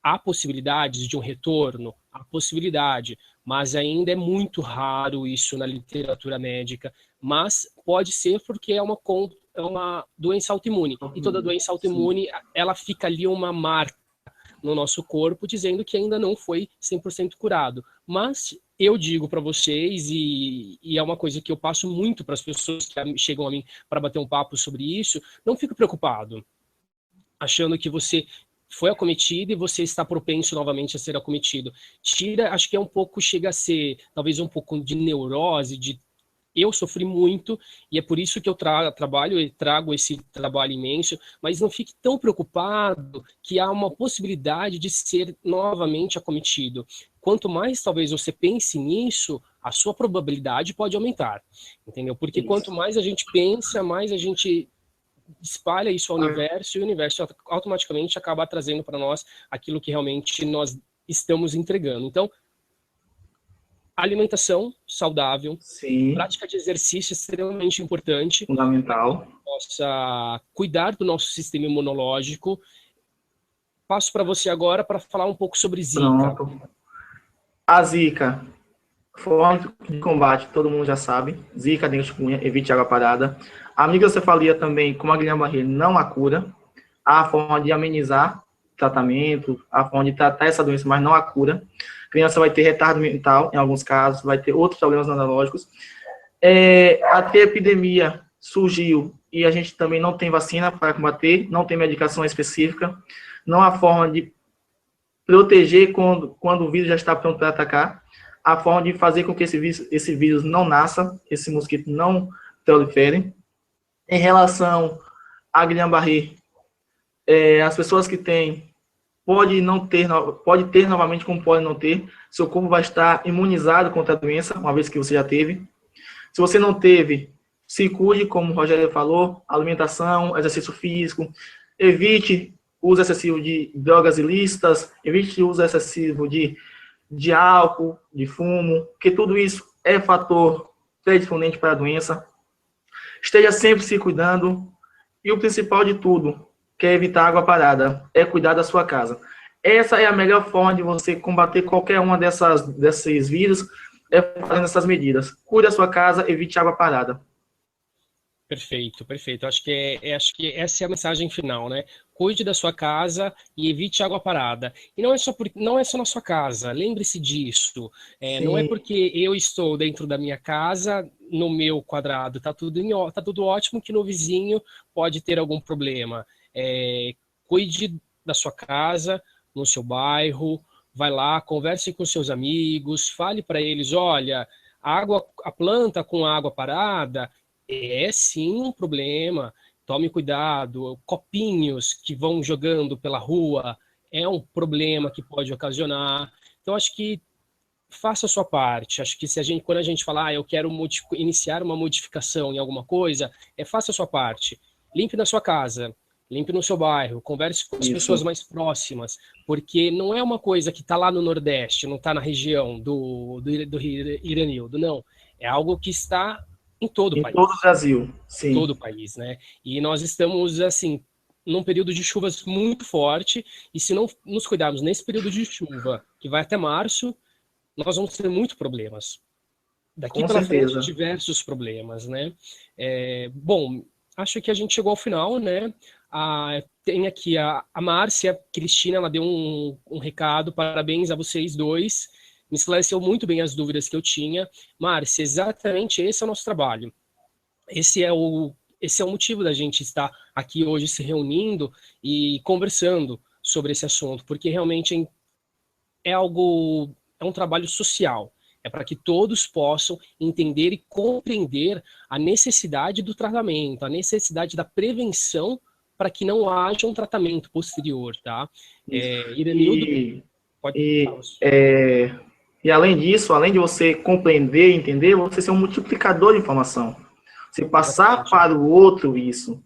S1: Há possibilidades de um retorno? Há possibilidade, mas ainda é muito raro isso na literatura médica, mas pode ser porque é uma doença autoimune, e toda doença autoimune, ela fica ali uma marca no nosso corpo, dizendo que ainda não foi 100% curado. Mas eu digo para vocês, e é uma coisa que eu passo muito para as pessoas que chegam a mim para bater um papo sobre isso, não fique preocupado, achando que você foi acometido e você está propenso novamente a ser acometido. Acho que chega a ser talvez um pouco de neurose, eu sofri muito, e é por isso que eu trago esse trabalho imenso, mas não fique tão preocupado que há uma possibilidade de ser novamente acometido. Quanto mais talvez você pense nisso, a sua probabilidade pode aumentar, entendeu? Porque quanto mais a gente pensa, mais a gente espalha isso ao universo, e o universo automaticamente acaba trazendo para nós aquilo que realmente nós estamos entregando. Então, alimentação saudável,
S2: Sim.
S1: Prática de exercício é extremamente importante.
S2: Fundamental.
S1: Possa cuidar do nosso sistema imunológico. Passo para você agora para falar um pouco sobre Zika.
S2: Pronto. A Zika, forma de combate, todo mundo já sabe. Zika, dengue, chikungunya, evite água parada. A microcefalia também, como a Guillain-Barré, não há cura. Há forma de amenizar o tratamento, há forma de tratar essa doença, mas não há cura. A criança vai ter retardo mental, em alguns casos, vai ter outros problemas neurológicos. A epidemia surgiu e a gente também não tem vacina para combater, não tem medicação específica, não há forma de proteger quando o vírus já está pronto para atacar, a forma de fazer com que esse vírus não nasça, esse mosquito não prolifere. Em relação à Guillain-Barré, as pessoas que têm pode ter novamente, como pode não ter, seu corpo vai estar imunizado contra a doença, uma vez que você já teve. Se você não teve, se cuide, como o Rogério falou, alimentação, exercício físico, evite o uso excessivo de drogas ilícitas, evite o uso excessivo de álcool, de fumo, porque tudo isso é fator predisponente para a doença. Esteja sempre se cuidando. E o principal de tudo, que é evitar água parada, é cuidar da sua casa. Essa é a melhor forma de você combater qualquer uma desses vírus, é fazendo essas medidas. Cuide da sua casa, evite água parada.
S1: Perfeito, perfeito. Acho que essa é a mensagem final, né? Cuide da sua casa e evite água parada. E não é só na sua casa, lembre-se disso. Não é
S2: Sim,
S1: porque eu estou dentro da minha casa, no meu quadrado, tá tudo ótimo, que no vizinho pode ter algum problema. Cuide da sua casa, no seu bairro, vai lá, converse com seus amigos, fale para eles, olha, a planta com água parada é sim um problema. Tome cuidado. Copinhos que vão jogando pela rua é um problema que pode ocasionar. Então, acho que faça a sua parte. Acho que quando a gente fala, eu quero iniciar uma modificação em alguma coisa, faça a sua parte. Limpe na sua casa, limpe no seu bairro, converse com as pessoas
S2: isso.
S1: mais próximas, porque não é uma coisa que está lá no Nordeste, não está na região do Iranildo, não. É algo que está em todo o
S2: Em todo o
S1: país,
S2: Brasil,
S1: todo
S2: sim.
S1: o país, né? E nós estamos, assim, num período de chuvas muito forte, e se não nos cuidarmos nesse período de chuva, que vai até março, nós vamos ter muitos problemas. Daqui
S2: Com
S1: pela frente,
S2: certeza.
S1: diversos problemas, né? Bom, acho que a gente chegou ao final, né? Tem aqui a Márcia Cristina, ela deu um recado, parabéns a vocês dois, me esclareceu muito bem as dúvidas que eu tinha. Márcia, exatamente esse é o nosso trabalho. Esse é o motivo da gente estar aqui hoje se reunindo e conversando sobre esse assunto, porque realmente é um trabalho social. É para que todos possam entender e compreender a necessidade do tratamento, a necessidade da prevenção para que não haja um tratamento posterior, tá?
S2: Isso.
S1: Iranildo,
S2: E,
S1: pode
S2: e,
S1: falar.
S2: é, e além disso, além de você compreender e entender, você ser um multiplicador de informação. Você passar
S1: Exatamente.
S2: para o outro isso.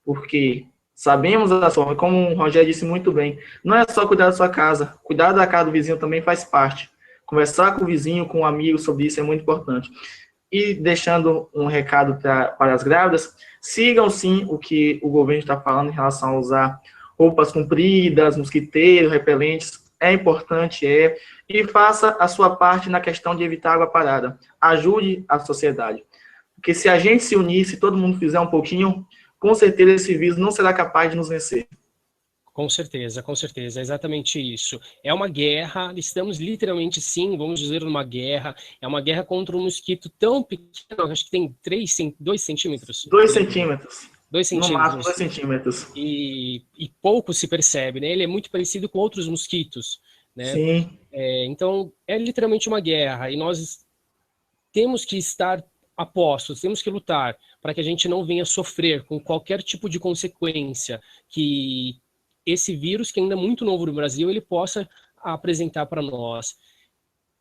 S2: Porque sabemos da forma, como o Rogério disse muito bem, não é só cuidar da sua casa, cuidar da casa do vizinho também faz parte. Conversar com o vizinho, com o amigo sobre isso é muito importante. E deixando um recado para as grávidas, sigam sim o que o governo está falando em relação a usar roupas compridas, mosquiteiros, repelentes, é importante, e faça a sua parte na questão de evitar água parada. Ajude a sociedade. Porque se a gente se unir, se todo mundo fizer um pouquinho, com certeza esse vírus não será capaz de nos vencer.
S1: Com certeza, é exatamente isso. É uma guerra, estamos literalmente, sim, vamos dizer, numa guerra. É uma guerra contra um mosquito tão pequeno, acho que tem 2 centímetros,
S2: 2 centímetros.
S1: 2
S2: No máximo dois
S1: centímetros,
S2: centímetros.
S1: e pouco se percebe, né? Ele é muito parecido com outros mosquitos, né?
S2: Sim,
S1: Então, é literalmente uma guerra, e nós temos que estar a postos, temos que lutar para que a gente não venha sofrer com qualquer tipo de consequência que esse vírus, que ainda é muito novo no Brasil, ele possa apresentar para nós.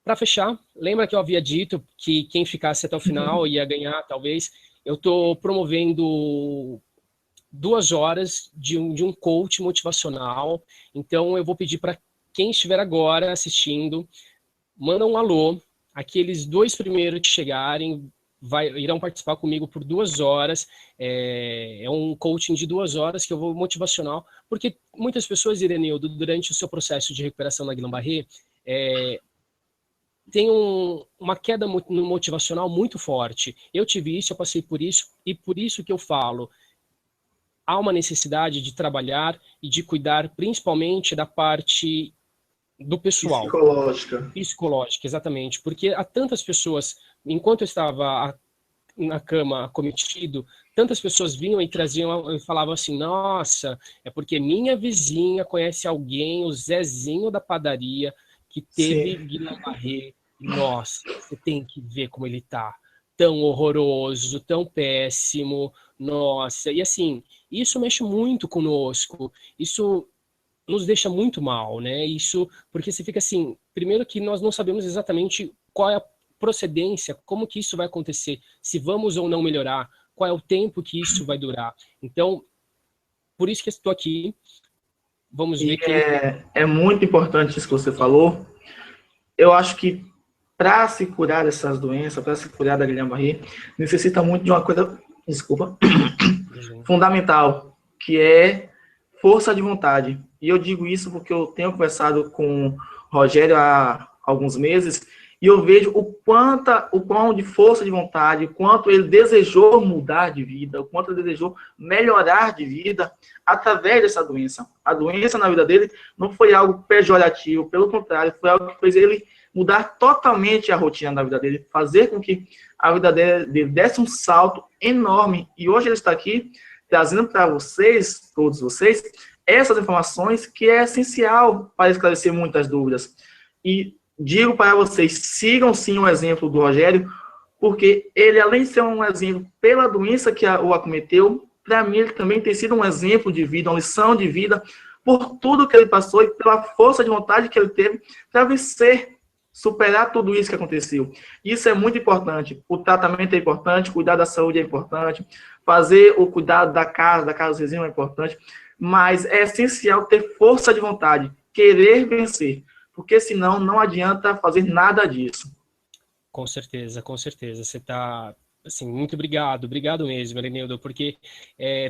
S1: Para fechar, lembra que eu havia dito que quem ficasse até o final ia ganhar, talvez? Eu estou promovendo 2 horas de um coach motivacional. Então, eu vou pedir para quem estiver agora assistindo, manda um alô. Aqueles 2 primeiros que chegarem irão participar comigo por 2 horas. É um coaching de 2 horas que eu vou motivacional, porque muitas pessoas, Irenildo, durante o seu processo de recuperação na Guillain-Barré, tem uma queda no motivacional muito forte. Eu tive isso, eu passei por isso, e por isso que eu falo, há uma necessidade de trabalhar e de cuidar principalmente da parte do pessoal,
S2: psicológica.
S1: psicológica, exatamente, porque há tantas pessoas, enquanto eu estava na cama acometido, tantas pessoas vinham e traziam e falavam assim, nossa, é porque minha vizinha conhece alguém, o Zezinho da padaria, que teve
S2: Sim,
S1: Guillain-Barré. Nossa, você tem que ver como ele tá, tão horroroso, tão péssimo, nossa, e assim, isso mexe muito conosco, isso nos deixa muito mal, né? Isso porque você fica assim, primeiro que nós não sabemos exatamente qual é a procedência, como que isso vai acontecer, se vamos ou não melhorar, qual é o tempo que isso vai durar. Então, por isso que estou aqui. Vamos
S2: e
S1: ver quem.
S2: é muito importante isso que você falou. Eu acho que para se curar dessas doenças, para se curar da Guillain-Barré, necessita muito de uma coisa, desculpa, fundamental, que é força de vontade. E eu digo isso porque eu tenho conversado com o Rogério há alguns meses, e eu vejo o quão de força de vontade, o quanto ele desejou mudar de vida, o quanto ele desejou melhorar de vida através dessa doença. A doença na vida dele não foi algo pejorativo, pelo contrário, foi algo que fez ele mudar totalmente a rotina da vida dele, fazer com que a vida dele desse um salto enorme. E hoje ele está aqui trazendo para vocês, todos vocês, essas informações que é essencial para esclarecer muitas dúvidas. E digo para vocês, sigam sim o exemplo do Rogério, porque ele, além de ser um exemplo pela doença que o acometeu, para mim ele também tem sido um exemplo de vida, uma lição de vida, por tudo que ele passou e pela força de vontade que ele teve para vencer, superar tudo isso que aconteceu. Isso é muito importante. O tratamento é importante, cuidar da saúde é importante, fazer o cuidado da casa dos vizinhos é importante, mas é essencial ter força de vontade, querer vencer, porque senão não adianta fazer nada disso.
S1: Com certeza, com certeza. Você está, assim, muito obrigado mesmo, Erenildo, porque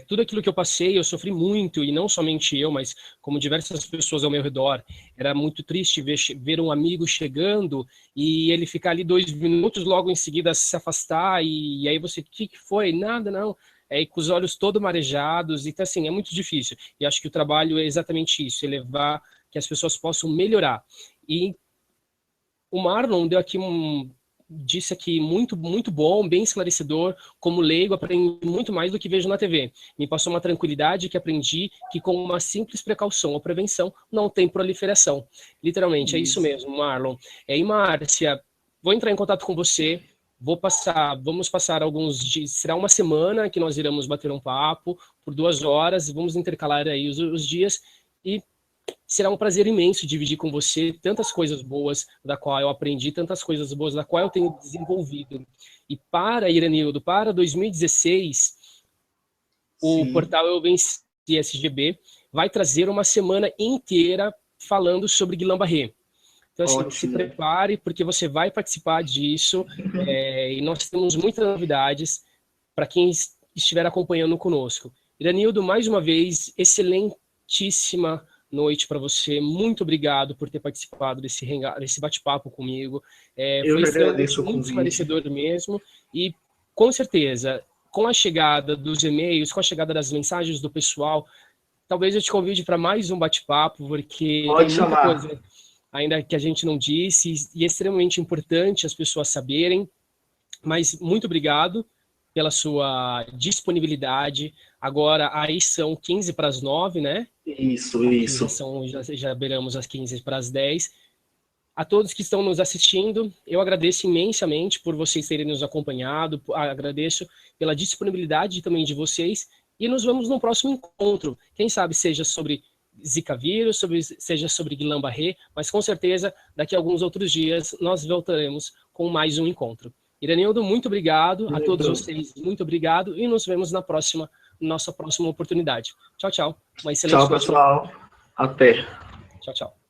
S1: tudo aquilo que eu passei, eu sofri muito, e não somente eu, mas como diversas pessoas ao meu redor. Era muito triste ver um amigo chegando e ele ficar ali 2 minutos, logo em seguida se afastar, e aí você, o que foi? Nada, não. E com os olhos todos marejados, então assim, é muito difícil. E acho que o trabalho é exatamente isso, elevar, que as pessoas possam melhorar. E o Marlon disse aqui muito bom, bem esclarecedor. Como leigo, aprendi muito mais do que vejo na TV. Me passou uma tranquilidade que aprendi que com uma simples precaução ou prevenção não tem proliferação. Literalmente, é isso mesmo, Marlon. E Márcia, vou entrar em contato com você. Vamos passar alguns dias, será uma semana que nós iremos bater um papo por 2 horas, vamos intercalar aí os dias, e será um prazer imenso dividir com você tantas coisas boas da qual eu aprendi, tantas coisas boas da qual eu tenho desenvolvido. E para, Iranildo, para 2016, o portal Eu Venci SGB vai trazer uma semana inteira falando sobre Guillain-Barré. Então, assim, se prepare, porque você vai participar disso, e nós temos muitas novidades para quem estiver acompanhando conosco. Iranildo, mais uma vez, excelentíssima noite para você. Muito obrigado por ter participado desse bate-papo comigo.
S2: Eu
S1: foi
S2: agradeço
S1: muito esclarecedor mesmo. E, com certeza, com a chegada dos e-mails, com a chegada das mensagens do pessoal, talvez eu te convide para mais um bate-papo, porque
S2: Pode
S1: tem muita
S2: chamar.
S1: coisa ainda que a gente não disse, e é extremamente importante as pessoas saberem. Mas muito obrigado pela sua disponibilidade. Agora, aí são 15 para as 9, né?
S2: Isso.
S1: Já beiramos as 15 para as 10. A todos que estão nos assistindo, eu agradeço imensamente por vocês terem nos acompanhado, agradeço pela disponibilidade também de vocês, e nos vemos no próximo encontro. Quem sabe seja sobre Zika vírus, seja sobre Guillain-Barré, mas com certeza daqui a alguns outros dias nós voltaremos com mais um encontro. Iranildo, muito obrigado. A todos vocês, muito obrigado, e nos vemos na nossa próxima oportunidade. Tchau, tchau. Uma excelente
S2: noite. Tchau, pessoal. Até.
S1: Tchau, tchau.